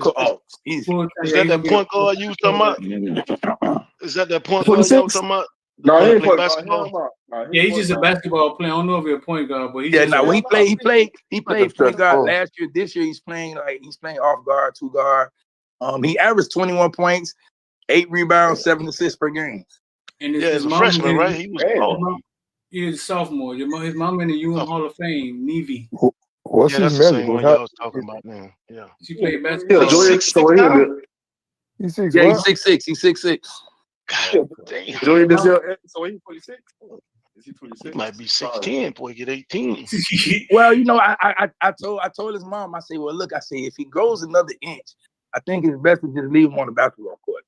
Speaker 5: Is that that point guard you was talking about? Is that that point guard you was talking about?
Speaker 7: No, he ain't
Speaker 5: play
Speaker 7: play
Speaker 5: basketball.
Speaker 2: Yeah, he's just a basketball player. I don't know if he's a point guard, but he's
Speaker 4: when he played point guard last year. This year he's playing off guard, 2 guard. He averaged 21 points, 8 rebounds, 7 assists per game.
Speaker 2: And
Speaker 5: he's a freshman, right? He was
Speaker 2: he's a sophomore. His mom in the UM Hall of Fame, Nevy.
Speaker 6: What's
Speaker 5: that's
Speaker 6: his
Speaker 5: the same
Speaker 6: measure?
Speaker 5: one y'all was talking about now. Yeah.
Speaker 2: She played basketball.
Speaker 7: He's 6'6".
Speaker 4: He's 6'6".
Speaker 5: God damn.
Speaker 7: Julian this year, so he's 26. Is he 26?
Speaker 5: He might be 6'10", boy, get 18.
Speaker 4: Well, I told his mom, I say, well, look, if he grows another inch, I think it's best to just leave him on the basketball court.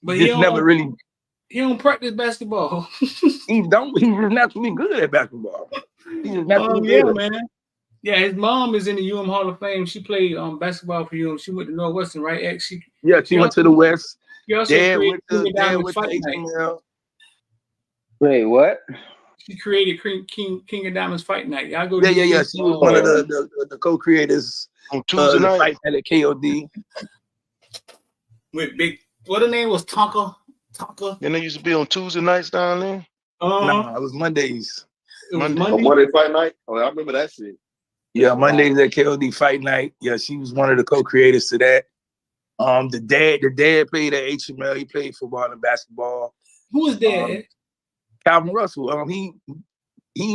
Speaker 2: But
Speaker 4: he
Speaker 2: don't practice basketball.
Speaker 4: He's just naturally good at basketball. He's just naturally good.
Speaker 2: Man. Yeah, his mom is in the UM Hall of Fame. She played basketball for UM. She went to Northwestern, right? She
Speaker 4: went to the West.
Speaker 2: She also created King of Diamonds Fight Night.
Speaker 1: Wait, what?
Speaker 2: She created King of Diamonds Fight Night. Y'all go.
Speaker 4: Yeah. She was one of the co-creators
Speaker 5: on Tuesday night.
Speaker 4: Fight Night at KOD.
Speaker 2: With big, what her name was? Tonka.
Speaker 5: Then they used to be on Tuesday nights down there.
Speaker 4: No, it was Mondays.
Speaker 7: Monday Fight Night. Oh, I remember that shit.
Speaker 4: Yeah, Mondays at KOD Fight Night. Yeah, she was one of the co-creators to that. The dad played at HML. He played football and basketball.
Speaker 2: Who was dad?
Speaker 4: Calvin Russell. He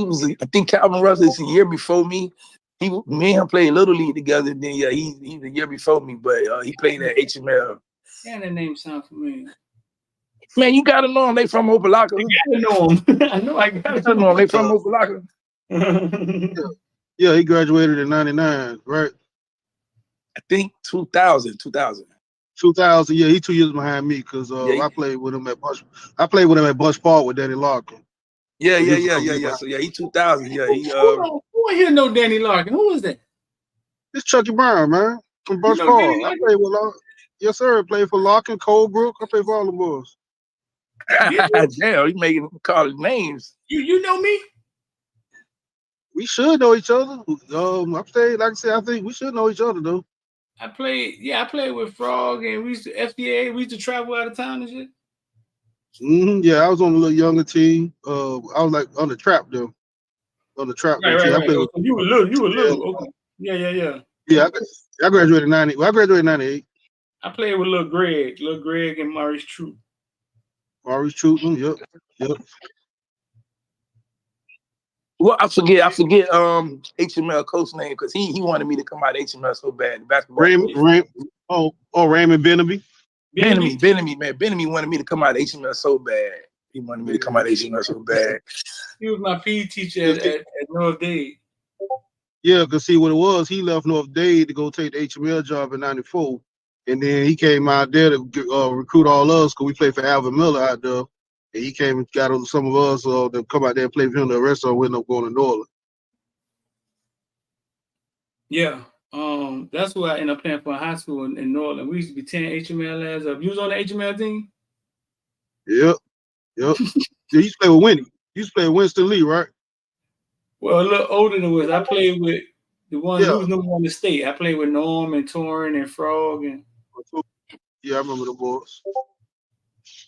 Speaker 4: was. I think Calvin Russell is a year before me. Me and him played Little League together. Then he's a year before me, but he played at HML.
Speaker 2: Yeah, that name sounds familiar.
Speaker 4: Man, you gotta know them. They from Opelika.
Speaker 2: You gotta know them. I know. I gotta know them.
Speaker 4: They from Opelika.
Speaker 8: Yeah, he graduated in '99, right?
Speaker 4: I think 2000.
Speaker 8: 2000. Yeah, he 2 years behind me because I played with him at Bush. I played with him at Bush Park with Danny Larkin.
Speaker 4: Yeah. So he 2000. Yeah, he.
Speaker 2: Who here know Danny Larkin? Who was that?
Speaker 8: It's Chucky Brown, man, from Bush Park. I played with Larkin. Yes, sir. I played for Larkin, Colebrook. I played for all the boys.
Speaker 4: Damn, you making them call names.
Speaker 2: You know me?
Speaker 8: We should know each other. I'm saying, like I said, I think we should know each other though.
Speaker 2: I played with Frog, and we used to FDA. We used to travel out of town and shit.
Speaker 8: Yeah, I was on a little younger team. I was like on the trap though. On the trap.
Speaker 2: Right. So you were little. Okay. Yeah.
Speaker 8: Yeah, I graduated 90. Well, I graduated 98.
Speaker 2: I played with Lil Greg and Maurice Troop.
Speaker 8: Yep.
Speaker 4: Well, I forget HML coach name because he wanted me to come out of HML so bad. Basketball.
Speaker 8: Raymond Benamy.
Speaker 4: Benamy, man. Benamy wanted me to come out of HML so bad. He wanted me to come out of HML so bad.
Speaker 2: He was my PE teacher at North Dade.
Speaker 8: Yeah, because see what it was, he left North Dade to go take the HML job in '94. And then he came out there to recruit all us because we played for Alvin Miller out there. And he came and got some of us to come out there and play for him. The rest of us ended up going to New Orleans.
Speaker 2: Yeah. That's who I ended up playing for in high school in New Orleans. We used to be 10 HML lads up. You was on the HML team?
Speaker 8: Yep. You used to play with Winnie. You used to play with Winston Lee, right?
Speaker 2: Well, a little older than us. I played with the one who was number 1 in the state. I played with Norm and Torrin and Frog and.
Speaker 8: Yeah, I remember the boys.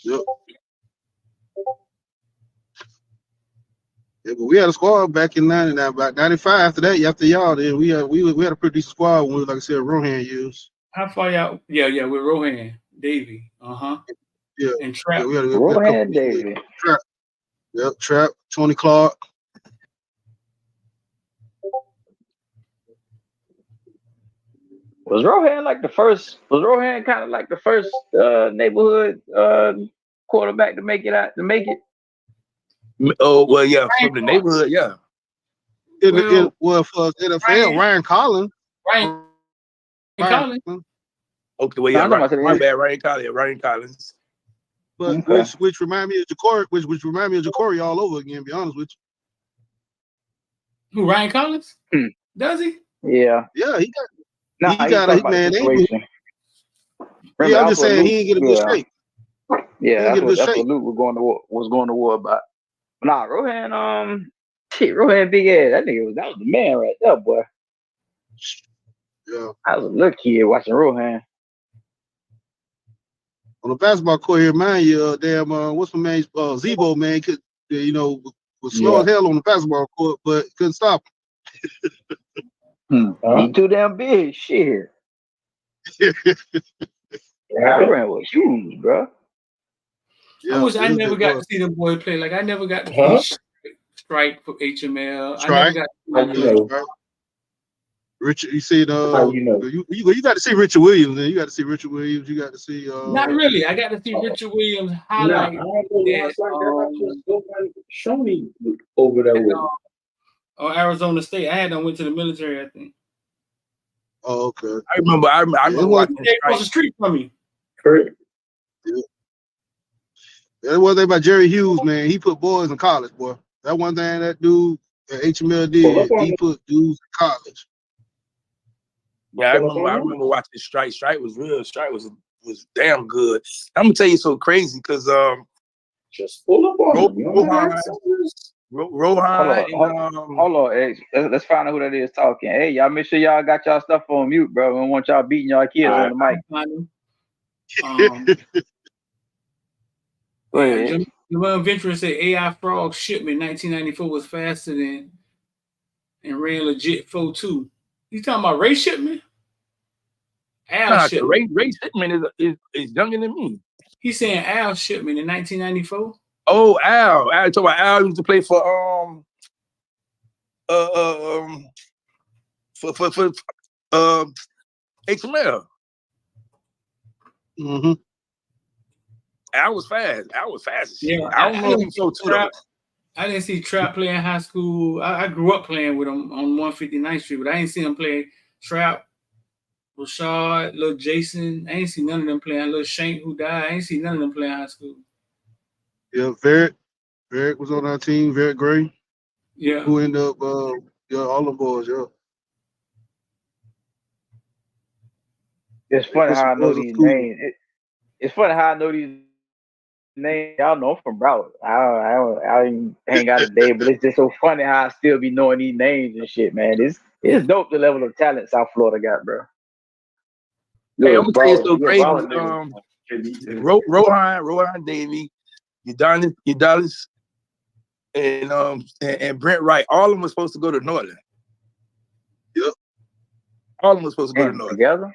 Speaker 8: Yep. Yeah, but we had a squad back in '99, about '95. After that, after y'all, then we had a pretty decent squad when we, like I said, Rohan used.
Speaker 2: How far y'all? Yeah, with Rohan, Davey.
Speaker 8: Yeah.
Speaker 2: And Trap.
Speaker 8: Yeah, we had a
Speaker 1: Rohan
Speaker 8: couple
Speaker 1: Davey.
Speaker 8: Trap. Yep, Trap, Tony Clark.
Speaker 1: Was Rohan like the first? Was Rohan kind of like the first neighborhood quarterback to make it out? To make it?
Speaker 4: Oh well, yeah, from the neighborhood, yeah.
Speaker 8: Well, for NFL, Ryan Collins.
Speaker 2: Ryan Collins.
Speaker 4: Okay, well, yeah,
Speaker 1: No,
Speaker 4: my bad, Ryan Collins.
Speaker 8: But
Speaker 1: okay.
Speaker 8: which remind me of Ja'Cory, which remind me of Ja'Cory all over again. To be honest with
Speaker 2: you. Who, Ryan Collins? Does he?
Speaker 1: Yeah.
Speaker 8: Yeah, he
Speaker 1: got a man.
Speaker 8: Yeah, I'm just saying he ain't get a good shape.
Speaker 1: Yeah, that's what Luke was going to war about. Nah, Rohan, Rohan big ass. That was the man right there, boy.
Speaker 8: Yeah.
Speaker 1: I was a little kid watching Rohan.
Speaker 8: On the basketball court here, man, what's my man's Zebo, man, could was slow as hell on the basketball court, but couldn't stop
Speaker 1: him. He too damn big, shit. Rohan was huge, bro.
Speaker 2: I wish I never got to see the boy play. Like I never got to see Strike for HML. I never got to see
Speaker 8: Richard, you see you got to see Richard Williams, man. You got to see Richard Williams. You got to see
Speaker 2: not really. I got to see Richard Williams highlight.
Speaker 9: Show me over there with
Speaker 2: or Arizona State. I had them went to the military, I think.
Speaker 8: Oh, okay.
Speaker 4: I remember watching
Speaker 2: across the street from me.
Speaker 9: Correct.
Speaker 8: Yeah. That one thing about Jerry Hughes, man. He put boys in college, boy. That one thing that dude at HML did. He put dudes in college.
Speaker 4: Yeah, I remember watching Strike. Strike was real. Strike was damn good. I'm gonna tell you so crazy because
Speaker 9: just pull up on
Speaker 1: Rohan. Hold on, X. Let's find out who that is talking. Hey, y'all make sure y'all got y'all stuff on mute, bro. We don't want y'all beating y'all kids on the mic.
Speaker 2: Javon Ventura said AI Frog shipment 1994 was faster than and ran legit 4.2. You talking about Ray Shipman? Al Shipman.
Speaker 4: Ray Shipman is younger than me.
Speaker 2: He's saying Al Shipman in 1994.
Speaker 4: Oh, Al. I talking about Al used to play for HML.
Speaker 8: Mm-hmm.
Speaker 4: Al was fast.
Speaker 2: Yeah,
Speaker 4: I don't know if he so too though.
Speaker 2: I didn't see Trap play in high school. I grew up playing with him on 159th Street, but I didn't see him play Trap, Rashad, little Jason. I ain't see none of them playing. Little Shank who died. I ain't see none of them playing high school.
Speaker 8: Yeah, Verrick was on our team. Verrick Gray.
Speaker 2: Yeah.
Speaker 8: Who ended up, all the boys. Yeah.
Speaker 1: It's funny how I know these names. It's funny how I know these names. Y'all know I'm from Broward. I ain't hang out a day, but it's just so funny how I still be knowing these names and shit, man. It's dope the level of talent South Florida got, bro.
Speaker 4: Hey, I'm gonna tell you so crazy. Rohan Davey, Udonis, and Brent Wright. All of them were supposed to go to Northern.
Speaker 8: Yep.
Speaker 4: All of them were supposed to go to Northern.
Speaker 1: Together?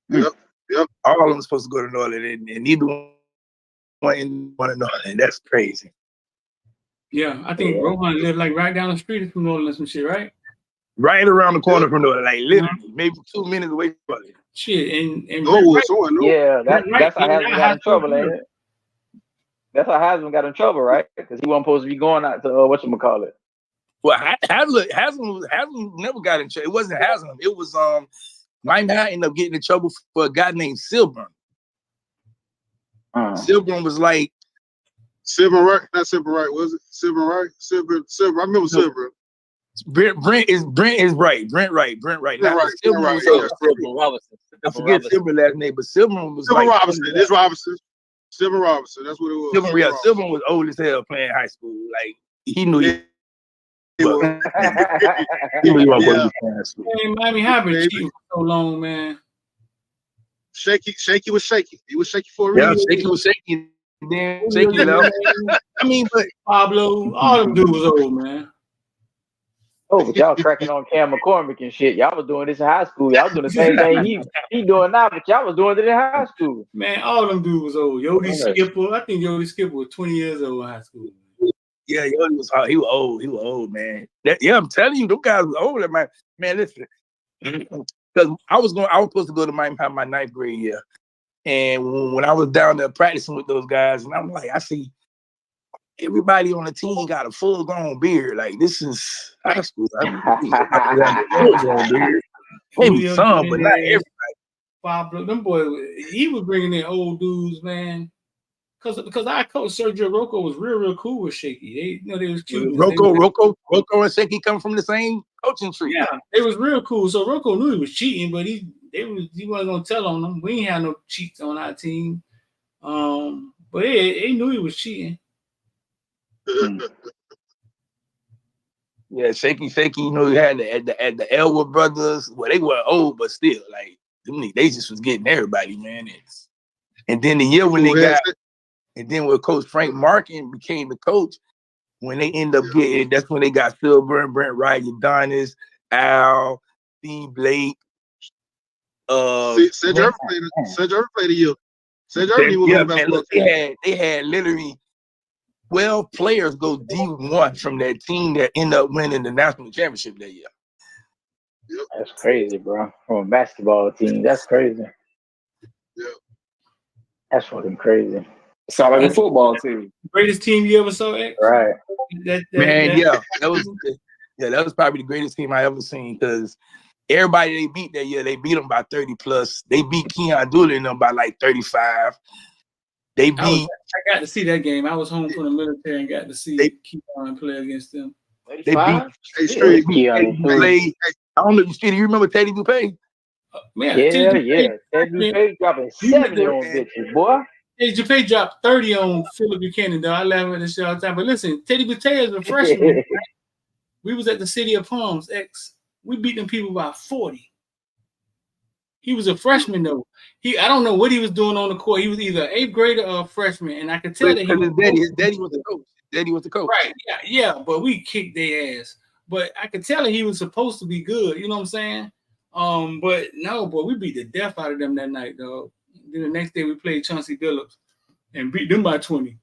Speaker 8: Yep.
Speaker 4: All of them were supposed to go to Northern, and neither one to Northern. That's crazy.
Speaker 2: Yeah, I think Rohan lived like right down the street from Northern and some shit, right?
Speaker 4: Right around the corner from Northern, like literally, maybe 2 minutes away from it.
Speaker 2: Shit, and
Speaker 1: yeah, that's how Haslam got in trouble, ain't it? That's how Haslam got in trouble, right? Because he wasn't supposed to be going out to whatchamacallit.
Speaker 4: Well, Haslam never got in trouble. It wasn't Haslam. It was my man ended up getting in trouble for a guy named Silburn. Silburn was like
Speaker 8: Silver Wright, not Silver Wright, was it? Silver Wright? Silver. I remember Silver.
Speaker 4: Brent is right. Brent Wright.
Speaker 7: Silver Robinson.
Speaker 4: I forget Silver last name, but Silver was
Speaker 8: Silver
Speaker 4: like
Speaker 8: Robinson. It's Robinson. Silver Robinson. That's what it was.
Speaker 4: Silver was old as hell playing high school. Like he knew he was. He knew he wasn't going to be playing high school.
Speaker 2: Hey, Miami have been cheating for so long, man.
Speaker 8: Shaky was shaky. He was shaky for a reason.
Speaker 4: Yeah, Shaky was shaky. Then Shaky left. I mean, but
Speaker 2: Pablo, all them dudes was old, man.
Speaker 1: Oh, but y'all cracking on Cam McCormick and shit. Y'all was doing this in high school. Y'all was doing the same thing he doing now, but y'all was doing it in high school.
Speaker 2: Man, all them dudes was old. Yodi
Speaker 9: Right.
Speaker 2: Skipper, I think Yodi Skipper was 20 years old in high school.
Speaker 4: Yeah, he was old. He was old, man. I'm telling you, those guys was older, man. Man, listen. Because I was supposed to go to my 9th grade year. And when I was down there practicing with those guys, and I'm like, I see everybody on the team got a full-grown beard. Like, this is high school. Maybe some, but not everybody.
Speaker 2: Pablo, them boys, he was bringing in old dudes, man. Because our coach Sergio Rocco was real cool with Shaky. They was cute.
Speaker 4: Rocco and Shaky come from the same coaching tree.
Speaker 2: Yeah, they was real cool. So Rocco knew he was cheating, but he wasn't gonna tell on them. We ain't had no cheats on our team. But they knew he was cheating.
Speaker 4: Yeah, Shaky, you know, you had the Elwood brothers. Well, they were old, but still, like, they just was getting everybody, man. And then the year when then when Coach Frank Markin became the coach, when they end up getting, that's when they got Silver and Brent Wright, Udonis, Al, Steve Blake.
Speaker 8: Cedric played a year. Cedric was on the basketball team.
Speaker 4: They had literally 12 players go D1 from that team that end up winning the national championship that year.
Speaker 1: That's crazy, bro. From a basketball team, that's crazy.
Speaker 8: Yeah,
Speaker 1: that's fucking crazy.
Speaker 7: Sound like a football team.
Speaker 2: Greatest team you ever saw, X?
Speaker 1: Right.
Speaker 4: That was probably the greatest team I ever seen, because everybody they beat that year, they beat them by 30 plus. They beat Keon Dooley and them by like 35. They beat.
Speaker 2: I got to see that game. I was home from the military and got to see Keon play against them.
Speaker 4: They beat Keon. I don't know if you remember Teddy Dupay?
Speaker 1: Yeah. Teddy Dupay dropping 70 on bitches, boy.
Speaker 2: Teddy Dupay dropped 30 on Philip Buchanan, though. I laugh at this shit all the time. But listen, Teddy Dupay is a freshman. Right? We was at the City of Palms, X. We beat them people by 40. He was a freshman, though. I don't know what he was doing on the court. He was either an 8th grader or a freshman, and I could tell that
Speaker 4: his daddy was the coach. Daddy was the coach.
Speaker 2: Right, yeah, but we kicked their ass. But I could tell that he was supposed to be good, you know what I'm saying? But no, boy, we beat the death out of them that night, dog. Then the next day we played Chauncey Billups and beat them by 20.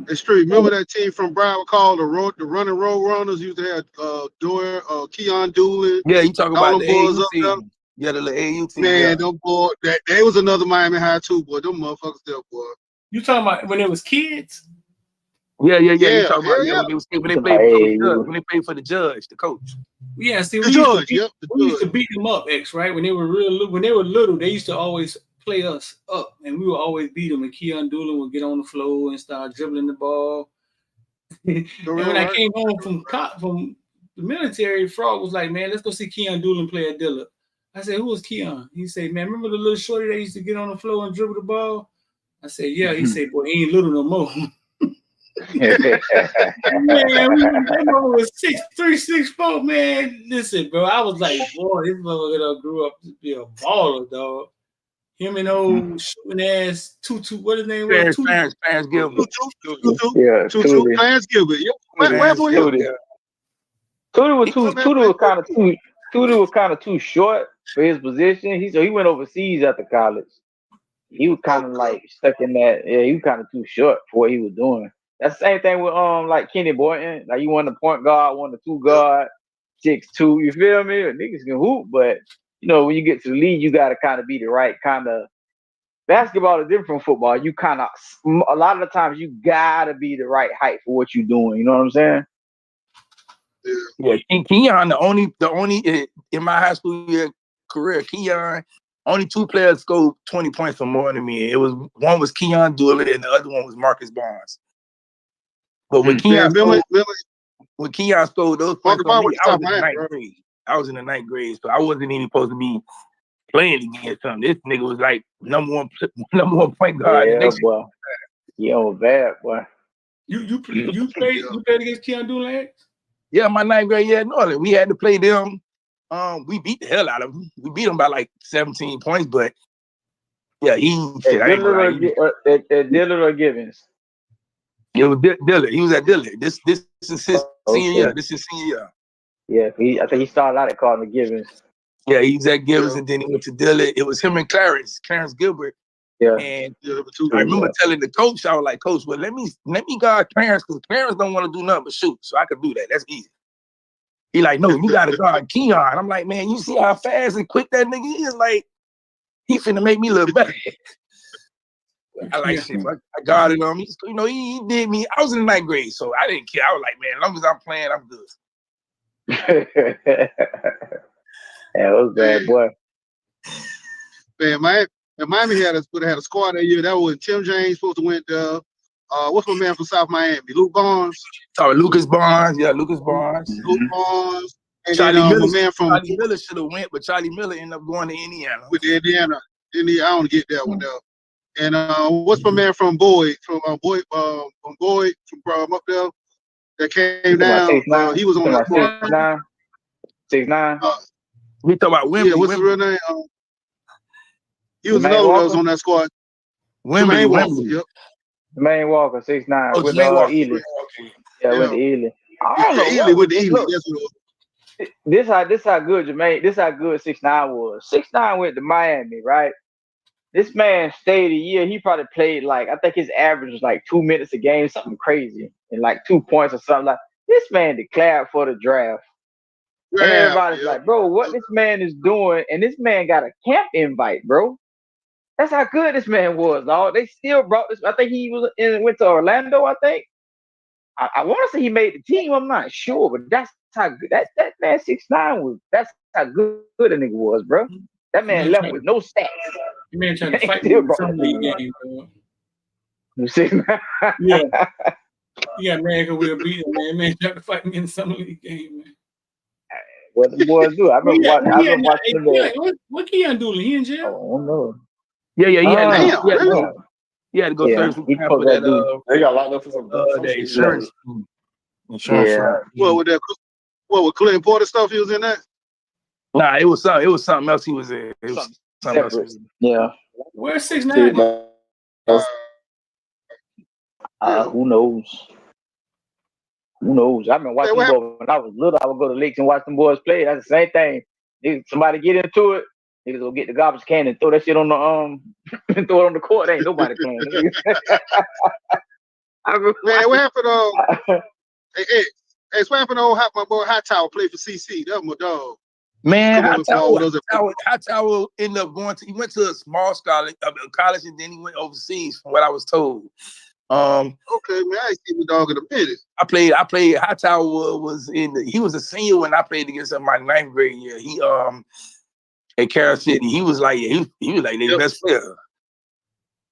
Speaker 8: It's true. Remember that team from Broward called the Running Road Runners? Used to have Keon Dooley.
Speaker 4: Yeah, you talking about the
Speaker 8: boys
Speaker 4: AU
Speaker 8: up
Speaker 4: team.
Speaker 8: there.
Speaker 4: Yeah, the AU team.
Speaker 8: Man, them boy, they was another Miami High too, boy. Them motherfuckers there, boy.
Speaker 2: You talking about when it was kids?
Speaker 4: Yeah. You talking about when they played for the judge, the coach.
Speaker 2: Yeah, see, we used to beat them up, X, right? When they were little, they used to always play us up, and we would always beat them. And Keon Doolin would get on the floor and start dribbling the ball. And when I came home from the military, Frog was like, "Man, let's go see Keon Doolin play at Dillard." I said, "Who was Keon?" He said, "Man, remember the little shorty that used to get on the floor and dribble the ball?" I said, "Yeah." He said, "Boy, he ain't little no more." Man, that mother was 6'3", 6'4", man. Listen, bro, I was like, boy, this motherfucker grew up to be a baller, dog. Him and old shooting ass Tutu, what his name was?
Speaker 4: Clarence Gilbert.
Speaker 8: Tutu. Clarence Gilbert. Where boy?
Speaker 1: Tutu was kind of too short for his position. He went overseas after college. He was kind of like stuck in that. Yeah, he was kind of too short for what he was doing. That's the same thing with like Kenny Boynton. Like you want the point guard, want the 2 guard, 6'2". You feel me? Niggas can hoop, but you know when you get to the league, you gotta kind of be the right kind of. Basketball is different from football. You kind of a lot of the times you gotta be the right height for what you're doing. You know what I'm saying?
Speaker 4: Yeah, Keon, the only in my high school career, Keon. Only 2 players scored 20 points or more than me. One was Keon Dooley and the other one was Marcus Barnes. But when Keon scored those points, I was in the 9th grade. I was in the 9th grade, so I wasn't even supposed to be playing against him. This nigga was like number one point guard.
Speaker 1: Yeah, boy. Yeah, bad boy.
Speaker 2: You played against Keon Dooley?
Speaker 4: Yeah, my 9th grade year in Norland. We had to play them. We beat the hell out of him. We beat him by like 17 points, but yeah,
Speaker 1: Dillard or Gibbons?
Speaker 4: It was Dillard. He was at Dillard. This is his senior year. This is senior year.
Speaker 1: Yeah, I think he started out at Cardinal Givens.
Speaker 4: Yeah, he was at Givens, and then he went to Dillard. It was him and Clarence Gilbert.
Speaker 1: Yeah.
Speaker 4: And I remember telling the coach, I was like, Coach, well, let me guard Clarence, because Clarence don't want to do nothing but shoot. So I could do that. That's easy. He like, no, you got to guard Keon. I'm like, man, you see how fast and quick that nigga is? Like, he finna make me look better. I like shit. I guarded him. He did me. I was in the 9th grade, so I didn't care. I was like, man, as long as I'm playing, I'm good.
Speaker 1: Yeah, it was bad, boy.
Speaker 8: Man, Miami had a squad that year. That was Tim James supposed to went there. What's my man from South Miami? Luke Barnes.
Speaker 4: Sorry, Lucas Barnes. Yeah, Lucas Barnes.
Speaker 8: Luke Barnes. And
Speaker 4: Charlie
Speaker 8: then
Speaker 4: Miller,
Speaker 8: my man from
Speaker 4: Charlie Miller should have went, but Charlie Miller ended up going to Indiana.
Speaker 8: With Indiana. I don't get that one though. And what's my man from Boyd? From Boyd up there that came down. He was on that squad.
Speaker 1: 6'9".
Speaker 4: We talk about Wembley.
Speaker 8: Yeah, what's his real name? He was another one that was on that squad.
Speaker 4: Wembley.
Speaker 1: Yep. Jermaine Walker, 6'9". With Ely. Yeah, with Ely. I don't know.
Speaker 8: Ely with the Ely.
Speaker 1: This how good Jermaine. This how good 6'9" was. 6'9" went to Miami, right? This man stayed a year. He probably played like, I think his average was like 2 minutes a game, something crazy, and like 2 points or something. Like this man declared for the draft. And everybody's like, bro, what this man is doing? And this man got a camp invite, bro. That's how good this man was, dog. They still brought this. I think he went to Orlando, I think. I want to say he made the team. I'm not sure, but that's how good that man 6'9" was. That's how good the nigga was, bro. That man left with no stats.
Speaker 2: The man trying to fight me in some league game, bro.
Speaker 1: You see,
Speaker 2: yeah, man, because we'll beat him, man. Man trying to fight me in some league game, man.
Speaker 1: What the boys do? I remember watching
Speaker 2: him. What Keon doing? He in jail?
Speaker 1: Oh no.
Speaker 4: Yeah. He had to go
Speaker 1: yeah,
Speaker 4: through camp for that.
Speaker 7: They got locked up for some
Speaker 4: the insurance.
Speaker 1: Yeah.
Speaker 8: With Clinton Porter stuff he was in that?
Speaker 4: Nah, it was something else he was in. It was something else.
Speaker 1: Yeah.
Speaker 2: Where's 6'9"?
Speaker 1: Who knows? Who knows? I've been watching when I was little. I would go to Lakes and watch them boys play. That's the same thing. Somebody get into it, niggas go get the garbage can and throw that shit on the throw it on the court. Ain't nobody playing.
Speaker 8: Man, what happened? What happened to my boy Hightower played for CC? That was my dog.
Speaker 4: Man, Hightower ended up he went to a small college, and then he went overseas, from what I was told.
Speaker 8: Okay, man, I ain't seen the dog in a minute.
Speaker 4: I played. Hightower he was a senior when I played against him my 9th grade year. He at Carroll City, he was like he was like their best player.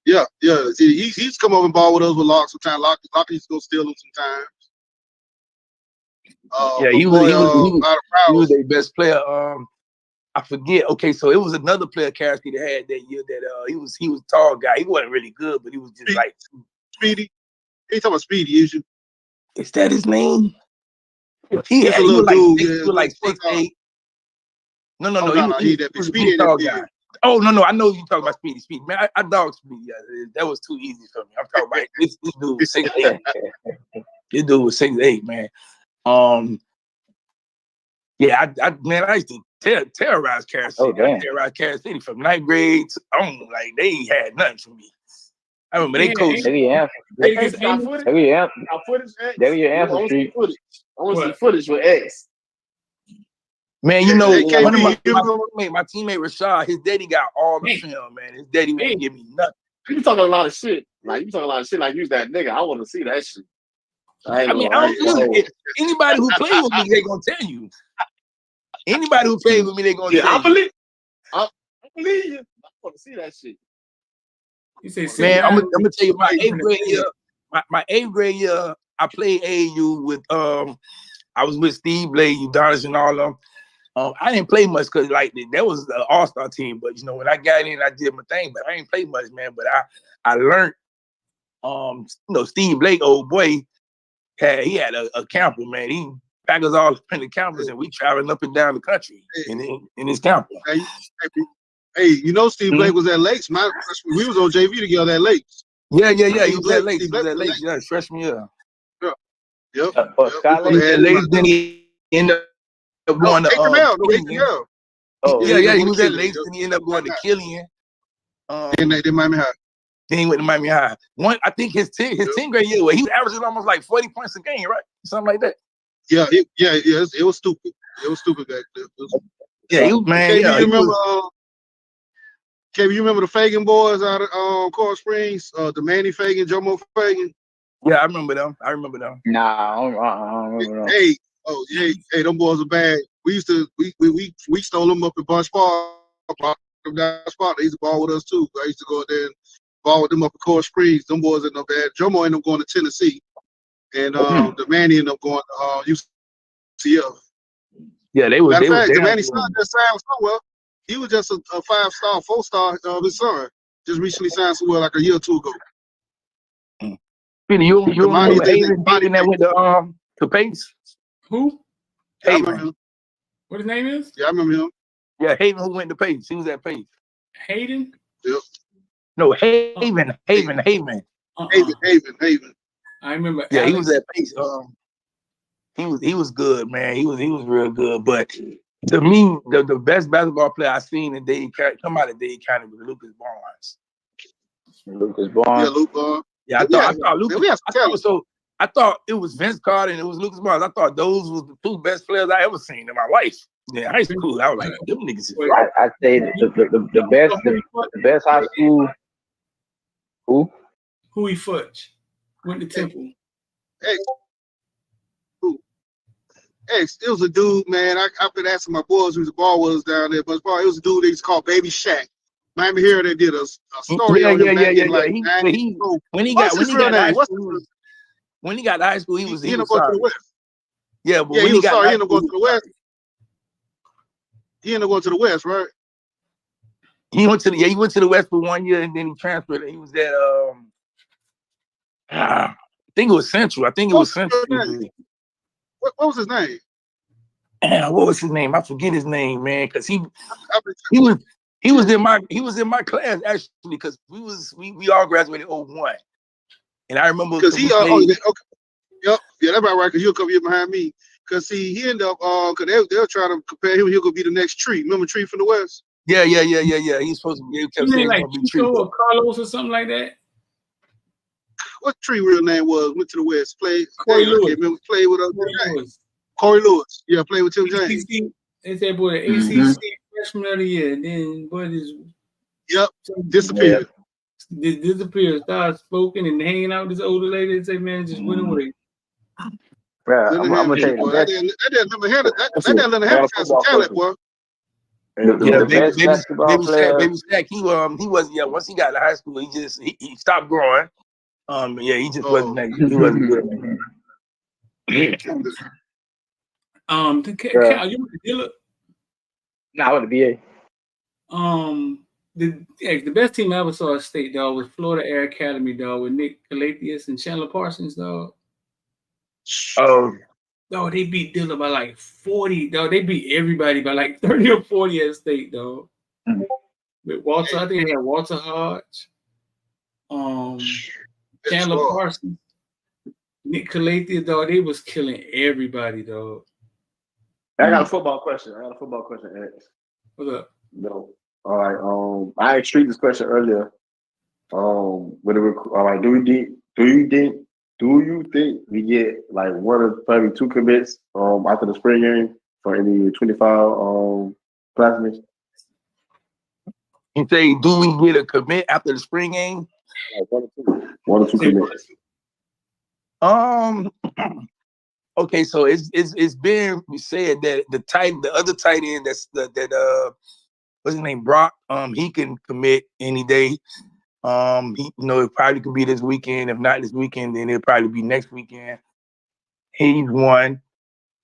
Speaker 8: Yeah. See, he's come over and ball with us with Locke sometimes. Locke used to go steal him sometimes.
Speaker 4: He was their best player. I forget. Okay, so it was another player Carroll City had that year that he was a tall guy. He wasn't really good, but he was just like
Speaker 8: Speedy. He talking about Speedy, is you?
Speaker 4: Is that his name? He was like 6'8". No. He was a tall guy. Oh no, I know you talking about Speedy. Man, I dog Speedy. Yeah, that was too easy for me. I'm talking about this dude was 6'8". This dude was 6'8", man. I used to terrorize Carroll City. I terrorized Carroll City from 9th grade on. Like they ain't had nothing for me. I remember they coached.
Speaker 1: I
Speaker 7: want to see footage with X.
Speaker 4: Man, you know, one of my teammate Rashad, his daddy got all the film, man. His daddy wouldn't give me nothing.
Speaker 7: You talking a lot of shit. Like you that nigga. I want to see that shit.
Speaker 4: Anybody who plays with me, they gonna tell you. Anybody who plays with me, they gonna tell you.
Speaker 7: I believe you. I want to see that shit.
Speaker 2: You say,
Speaker 4: man, I'm gonna tell you, my 8th grade year. My 8th grade year, I played AAU with I was with Steve Blake, Udonis, and all of them. I didn't play much because that was the all-star team. But when I got in, I did my thing. But I didn't play much, man. But I learned. Steve Blake, old boy, he had a camper, man. He packed us all in the campers, and we traveling up and down the country in his camper.
Speaker 8: Hey, Steve Blake was at Lakes. We was on JV together at Lakes.
Speaker 4: Yeah. He was at Lakes. Yeah, freshman year.
Speaker 8: Yep.
Speaker 4: Then he ended up going to
Speaker 8: HML. No,
Speaker 4: Killian.
Speaker 8: HML.
Speaker 1: Oh,
Speaker 4: Yeah, he was at
Speaker 8: Killian.
Speaker 4: Langston. He ended up going to Killian.
Speaker 8: Then they Miami High.
Speaker 4: Then he went to Miami High. I think his 10th grade year, he was averaging almost like 40 points a game, right? Something like that.
Speaker 8: Yeah, it was stupid. It was stupid back then.
Speaker 4: Yeah, you remember?
Speaker 8: Kevin, you remember the Fagan boys out of Coral Springs? The Manny Fagan, Jomo Fagan.
Speaker 4: Yeah, I remember them.
Speaker 1: nah, I don't remember them.
Speaker 8: Hey, them boys are bad. We stole them up in Bunch Park. They used to ball with us too. I used to go out there and ball with them up in Coral Springs. Them boys ended up bad. Jomo ended up going to Tennessee, and the Manny ended up going to UCF.
Speaker 4: Yeah, they were.
Speaker 8: Matter of fact,
Speaker 4: were
Speaker 8: the Manny son just signed somewhere. He was just a 5-star, 4-star. His son just recently signed somewhere like a year or two ago.
Speaker 4: You remember Haven that went to Pace?
Speaker 2: Who?
Speaker 8: Yeah, I remember him.
Speaker 2: What his name is?
Speaker 8: Yeah, I remember him.
Speaker 4: Yeah, Haven who went to Pace. He was at Pace.
Speaker 2: Hayden?
Speaker 8: Yep.
Speaker 4: No, Haven.
Speaker 8: Haven.
Speaker 2: I remember.
Speaker 4: Yeah,
Speaker 2: Alex.
Speaker 4: he was at Pace. He was good, man. He was real good. But to me, the best basketball player I seen in Dade County come out of Dade County was Lucas Barnes.
Speaker 8: Yeah, Luke Barnes.
Speaker 4: Yeah, I thought Lucas. I thought it was Vince Carter and it was Lucas Barnes. I thought those was the two best players I ever seen in my life. Yeah, high school. I was like, them niggas is right.
Speaker 1: I'd say the best high school. Who?
Speaker 2: Huey Fudge. Went to Temple.
Speaker 8: Hey, it was a dude, man. I've been asking my boys who the ball was down there, but it was a dude they used to call Baby Shaq. Miami Herald, they did a story on him back in like
Speaker 4: when he got to high school, he was
Speaker 8: going to the West.
Speaker 4: Yeah, but when he got
Speaker 8: he ended up going to the West. He ended up going to the West, right?
Speaker 4: He went to the West for 1 year and then he transferred. He was at I think it was Central.
Speaker 8: What was his name?
Speaker 4: What was his name? I forget his name, man, because he was in my class actually, because we all graduated 01. And I remember
Speaker 8: because that's about right, because he was a couple years behind me. Because he ended up because they were trying to compare him, he could be the next Tree. Remember Tree from the West?
Speaker 4: Yeah. He's supposed to be. He kept saying
Speaker 2: like Chico or Carlos or something like that.
Speaker 8: What Tree real name was? Went to the West. Played.
Speaker 2: Corey Lewis.
Speaker 8: Played with us. Corey Lewis. Yeah, played with Tim James.
Speaker 2: They said, boy, the ACC freshman of the year, and then what is?
Speaker 8: Yep, disappeared.
Speaker 2: Disappeared. Started smoking and hanging out with this older lady and say, man, just went away.
Speaker 1: Bro, I'm gonna tell you
Speaker 8: that didn't have some talent, boy.
Speaker 1: The best basketball player.
Speaker 4: Baby Shaq, he was once he got to high school, he stopped growing. He just wasn't that good. He wasn't good.
Speaker 2: Cal, you went to Dillard?
Speaker 1: Nah, I went to BA.
Speaker 2: The best team I ever saw at state, dog, was Florida Air Academy, dog, with Nick Calatheus and Chandler Parsons, dog.
Speaker 4: Oh,
Speaker 2: dog, they beat Dillard by like 40, dog. They beat everybody by like 30 or 40 at state, dog. With Walter, I think they had Walter Hodge, Chandler Parsons, Nick Calatheus, dog. They was killing everybody, dog.
Speaker 7: I got a football question. X.
Speaker 2: What's up?
Speaker 7: No. All right. I asked this question earlier. All right. Do you think we get like one or probably two commits after the spring game for any 25 classmates?
Speaker 4: You say, do we get a commit after the spring game?
Speaker 7: One or two commits.
Speaker 4: Okay, so it's been said that the other tight end what's his name, Brock, he can commit any day. It probably could be this weekend. If not this weekend, then it'll probably be next weekend. He's one.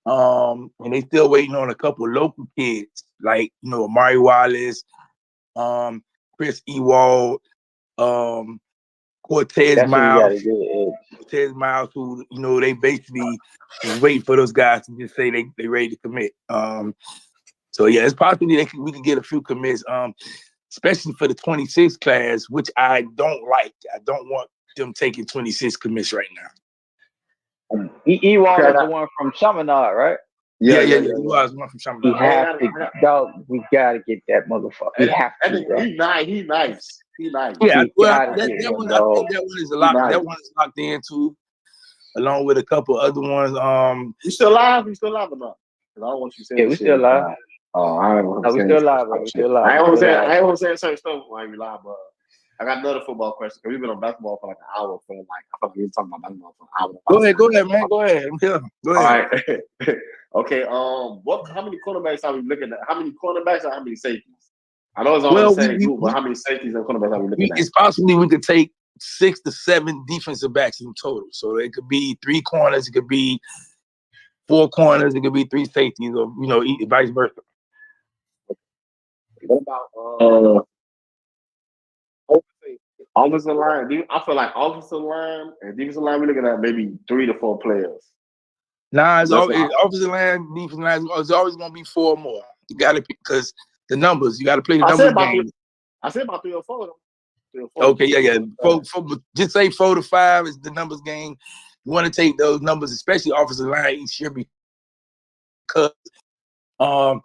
Speaker 4: And they still waiting on a couple of local kids, like Amari Wallace, Chris Ewald, Cortez Miles, who they basically just wait for those guys to just say they ready to commit. So yeah, it's possible we can get a few commits, especially for the 26 class, which I don't like. I don't want them taking 26 commits right now.
Speaker 1: Ewald is the one from Chaminade, right?
Speaker 4: Yeah. He was one from Shamrock.
Speaker 1: We have to, dog. We gotta get that motherfucker. We have to. Bro.
Speaker 7: He nice.
Speaker 4: Yeah,
Speaker 1: We
Speaker 4: well,
Speaker 1: gotta
Speaker 4: that
Speaker 1: get him,
Speaker 4: one, I
Speaker 1: dog.
Speaker 4: think that one is a lot.
Speaker 7: Nice.
Speaker 4: That one is locked into, along with a couple other ones.
Speaker 7: You still alive? You still alive or not? 'Cause I don't want you saying.
Speaker 1: Yeah, we still alive.
Speaker 7: Oh, I ain't want
Speaker 1: No, we still alive, bro. We still alive.
Speaker 7: I ain't want to say certain stuff while you live, but I got another football question. Cause we've been on basketball for like an hour. For like, I thought we were talking about basketball for an hour.
Speaker 4: Go ahead, man. Go ahead. I'm here. Go ahead.
Speaker 7: All right. Okay. How many cornerbacks are we looking at? How many cornerbacks or how many safeties? I know it's all the same group, but how many safeties and cornerbacks are we looking at?
Speaker 4: It's possibly we could take 6 to 7 defensive backs in total. So it could be 3 corners, it could be 4 corners, it could be 3 safeties, or vice versa.
Speaker 7: What about offensive line? I feel like offensive line and defensive line, we're looking at maybe 3 to 4 players.
Speaker 4: Nah, it's offensive line, defensive line. It's always going to be 4 more. You got to, because the numbers. You got to play the numbers game.
Speaker 7: I said about 3 or 4.
Speaker 4: Okay, yeah. Just say 4 to 5 is the numbers game. You want to take those numbers, especially offensive line each year, because Arnett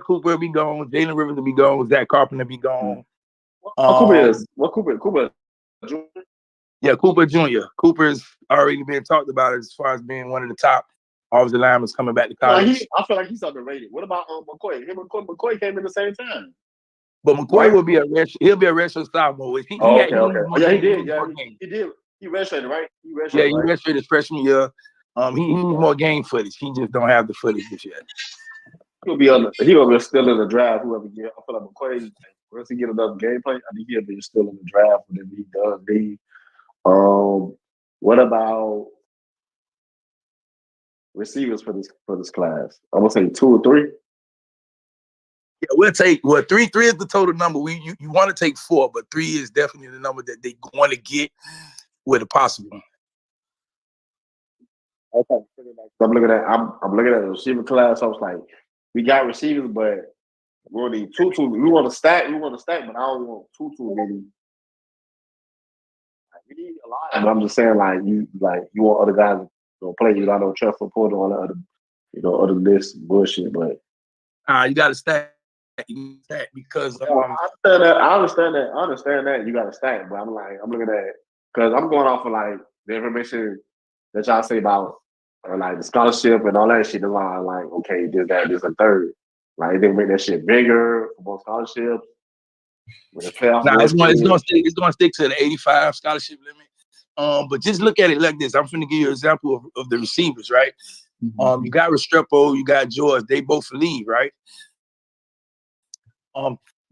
Speaker 4: Cooper will be gone, Jalen Rivers will be gone, Zach Carpenter will be gone.
Speaker 7: Cooper Jr.?
Speaker 4: Yeah, Cooper Jr. Cooper's already been talked about as far as being one of the top offensive linemen coming back to college.
Speaker 7: I feel like he's underrated. What about McCoy? McCoy came in the same time.
Speaker 4: But McCoy will be he'll be a redshirt sophomore. He did.
Speaker 7: He redshirted, right?
Speaker 4: He redshirted his freshman year. He needs more game footage. He just don't have the footage this year.
Speaker 7: He'll be still in the draft. Whoever get, I feel like McCoy, once he get enough gameplay, I think he'll be still in the draft whenever he does leave. What about receivers for this class? I'm gonna say 2 or 3.
Speaker 4: Yeah, we'll take 3. 3 is the total number. You want to take 4, but 3 is definitely the number that they want to get with a possible.
Speaker 7: Okay. I'm looking at the receiver class. I was like, we got receivers, but we don't need Tutu. We want to stack, but I don't want Tutu maybe. We need a lot. But I'm just saying, you want other guys to play. You don't know Trevor Porter on the other list bullshit, but
Speaker 4: you got to stack. Because
Speaker 7: I understand that you got to stack, but I'm looking at because I'm going off of like the information that y'all say about like the scholarship and all that shit. Is okay, this a third. Like they make that shit bigger for more scholarships.
Speaker 4: It's going to stick to the 85 scholarship limit. But just look at it like this. I'm going to give you an example of the receivers, right? You got Restrepo, you got George. They both leave, right?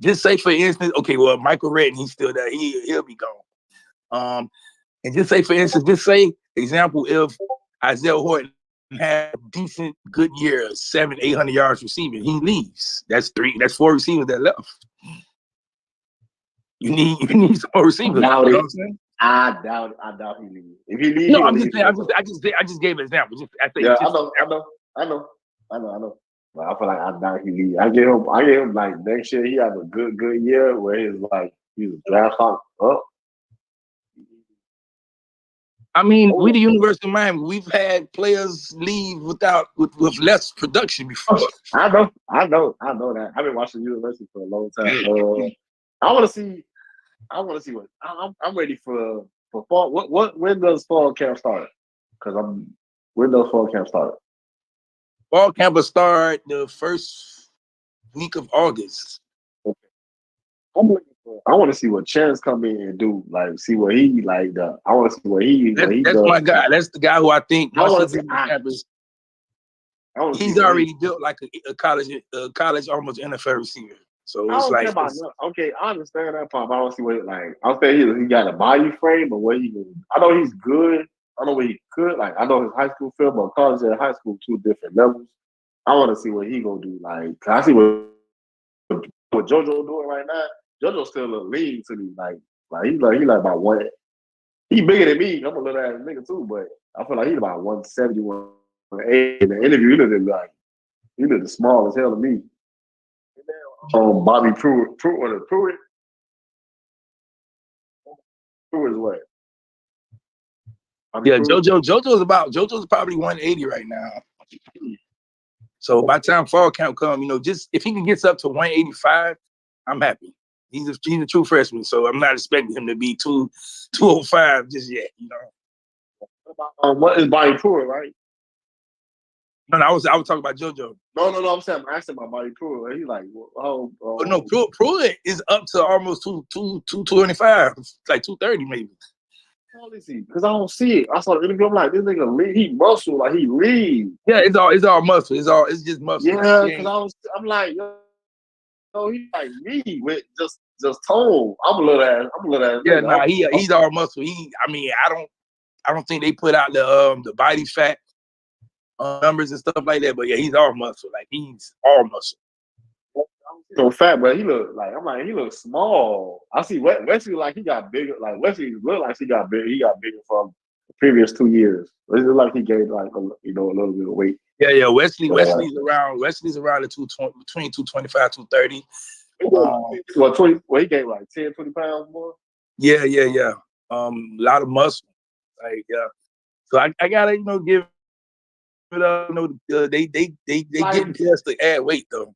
Speaker 4: Just say, for instance, okay, well, Michael Redden, he's still there. He'll be gone. And just say, for instance, example, if Isaiah Horton had a decent, good year, 700-800 yards receiving, he leaves. That's 4 receivers that left. You need some more receivers. You know what I'm saying?
Speaker 7: I doubt he leaves. If he leaves,
Speaker 4: no, I'm just saying. I just gave an example.
Speaker 7: I know. But I feel like I doubt he leaves. I get him like next year. He has a good year where he's draft stock up.
Speaker 4: I mean, we the University of Miami. We've had players leave with less production before.
Speaker 7: I know that. I've been watching the University for a long time. I want to see what I'm ready for fall. When does fall camp start? When does fall camp start?
Speaker 4: Fall camp will start the first week of August.
Speaker 7: Okay. I want to see what Chance come in and do. Like, see what he like. I want to see what he.
Speaker 4: That's my guy. That's the guy who I think. He's already built like a college almost NFL receiver. So it's like,
Speaker 7: okay, I understand that part, but I don't see what I'll say he got a body frame or what he can. I know he's good. I know what he could. Like, I know his high school film, but college and high school 2 different levels. I want to see what he gonna do. Like, I see what JoJo doing right now. JoJo still a lean to me. Like he about 1. He bigger than me. I'm a little ass nigga too, but I feel like he's about 170, 180. In the interview, he looked small as hell to me. Bobby Pruitt is what?
Speaker 4: Yeah, JoJo's probably 180 right now. So by the time fall count come, just if he can get up to 185, I'm happy. He's a true freshman, so I'm not expecting him to be 205 just yet.
Speaker 7: What is Body Poor, right?
Speaker 4: No, I was talking about JoJo.
Speaker 7: No. I'm asking about Body Poor. Right? He's like,
Speaker 4: No, Pruitt is up to almost 225, like 230 maybe.
Speaker 7: Let me see, because I don't see it. I saw the interview. I'm like, this nigga lead. He muscle, like he lead.
Speaker 4: Yeah, it's all muscle. It's just muscle.
Speaker 7: Yeah, because I'm like, he like me with just tone. I'm a little ass.
Speaker 4: Yeah,
Speaker 7: nigga.
Speaker 4: nah, he's all muscle. I don't think they put out the body fat numbers and stuff like that. But yeah, he's all muscle. Like he's all muscle.
Speaker 7: So fat, but he look like he looks small. I see Wesley like he got bigger. Like Wesley look like he got bigger. He got bigger from the previous 2 years. It look like he gained like a little bit of weight.
Speaker 4: Yeah. Wesley's around the 220 between 225, 230.
Speaker 7: He gained like 10, 20 pounds more.
Speaker 4: Yeah. A lot of muscle. Like so I gotta give it up. They getting past to add weight though.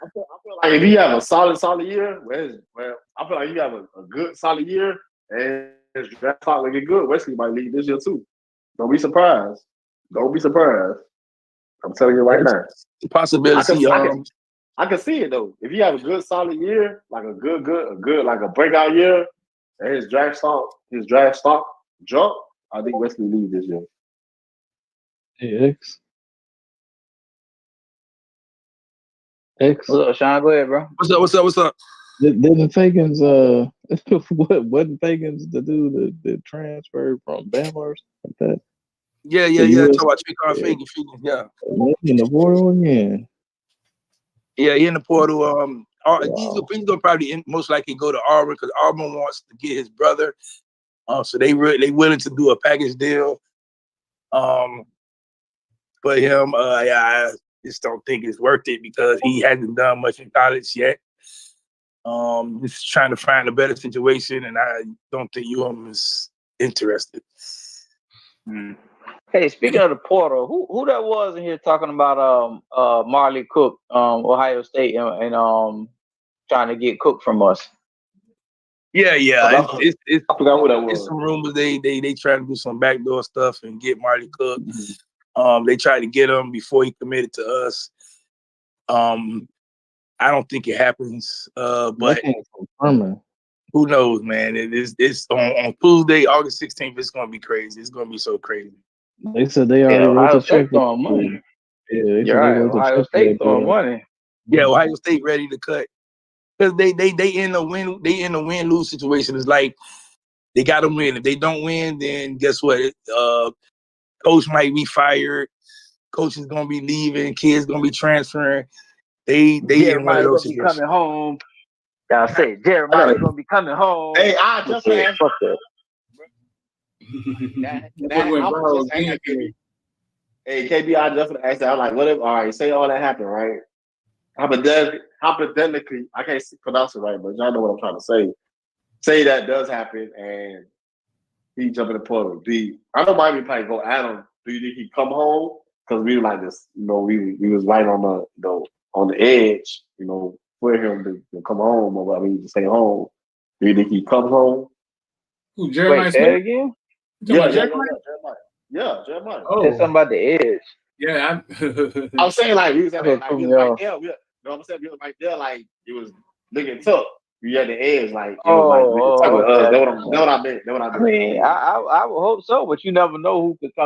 Speaker 7: I feel like if you have a solid year, I feel like you have a good solid year and his draft stock will get good. Wesley might lead this year too. Don't be surprised. I'm telling you right now.
Speaker 4: The possibility.
Speaker 7: I can see it though. If you have a good solid year, like a good like a breakout year, and his draft stock jump, I think Wesley leads this year.
Speaker 1: What's up, Sean? Go ahead, bro.
Speaker 4: What's up?
Speaker 10: Didn't Fagans wasn't Fagans the dude that transferred from Bama or something like that?
Speaker 4: Yeah. Talk about Tricon Fagans. Yeah.
Speaker 10: In the portal again.
Speaker 4: Yeah, he in the portal. He's gonna probably most likely go to Auburn because Auburn wants to get his brother. So they willing to do a package deal. But him, I just don't think it's worth it because he hasn't done much in college yet. Just trying to find a better situation, and I don't think is interested.
Speaker 1: Hey, speaking of the portal, who that was in here talking about Marley Cook, Ohio State, and trying to get Cook from us?
Speaker 4: Yeah.
Speaker 7: I forgot what that was.
Speaker 4: It's some rumors they trying to do some backdoor stuff and get Marley Cook. They tried to get him before he committed to us. I don't think it happens, but who knows, man? It's on Tuesday, August 16th. It's gonna be crazy. It's gonna be so crazy.
Speaker 10: They said they already wrote the check
Speaker 1: on money.
Speaker 10: Yeah,
Speaker 1: you're right. Ohio State throwing money.
Speaker 4: Yeah, Ohio State ready to cut because they in the win lose situation. It's like they got to win. If they don't win, then guess what? Coach might be fired. Coach is gonna be leaving. Kids gonna be transferring. They in one of those
Speaker 1: situations. Coming home. Gotta say, Jeremiah's gonna be coming home.
Speaker 7: Hey, I just asked. Hey, KB, I just asked that. I'm like, what if? All right, say all that happened, right? Hypothetically, I can't pronounce it right, but y'all know what I'm trying to say. Say that does happen, and he jump in the portal. I don't mind me probably go at him. Do you think he come home? Because we were like this, we was right on the edge, for him to come home, or to stay home. Do you think he comes home?
Speaker 2: Who, Jeremiah
Speaker 1: Say it again?
Speaker 7: Yeah, Jeremiah. Yeah, Jeremiah.
Speaker 1: Oh, there's something about the edge.
Speaker 2: Yeah,
Speaker 7: I was saying like we was at right there. You know what I'm saying? We was right there, like it was looking tough. You had the edge, like it was like talking with us. That's what I meant.
Speaker 1: I mean, I would hope so, but you never know who could come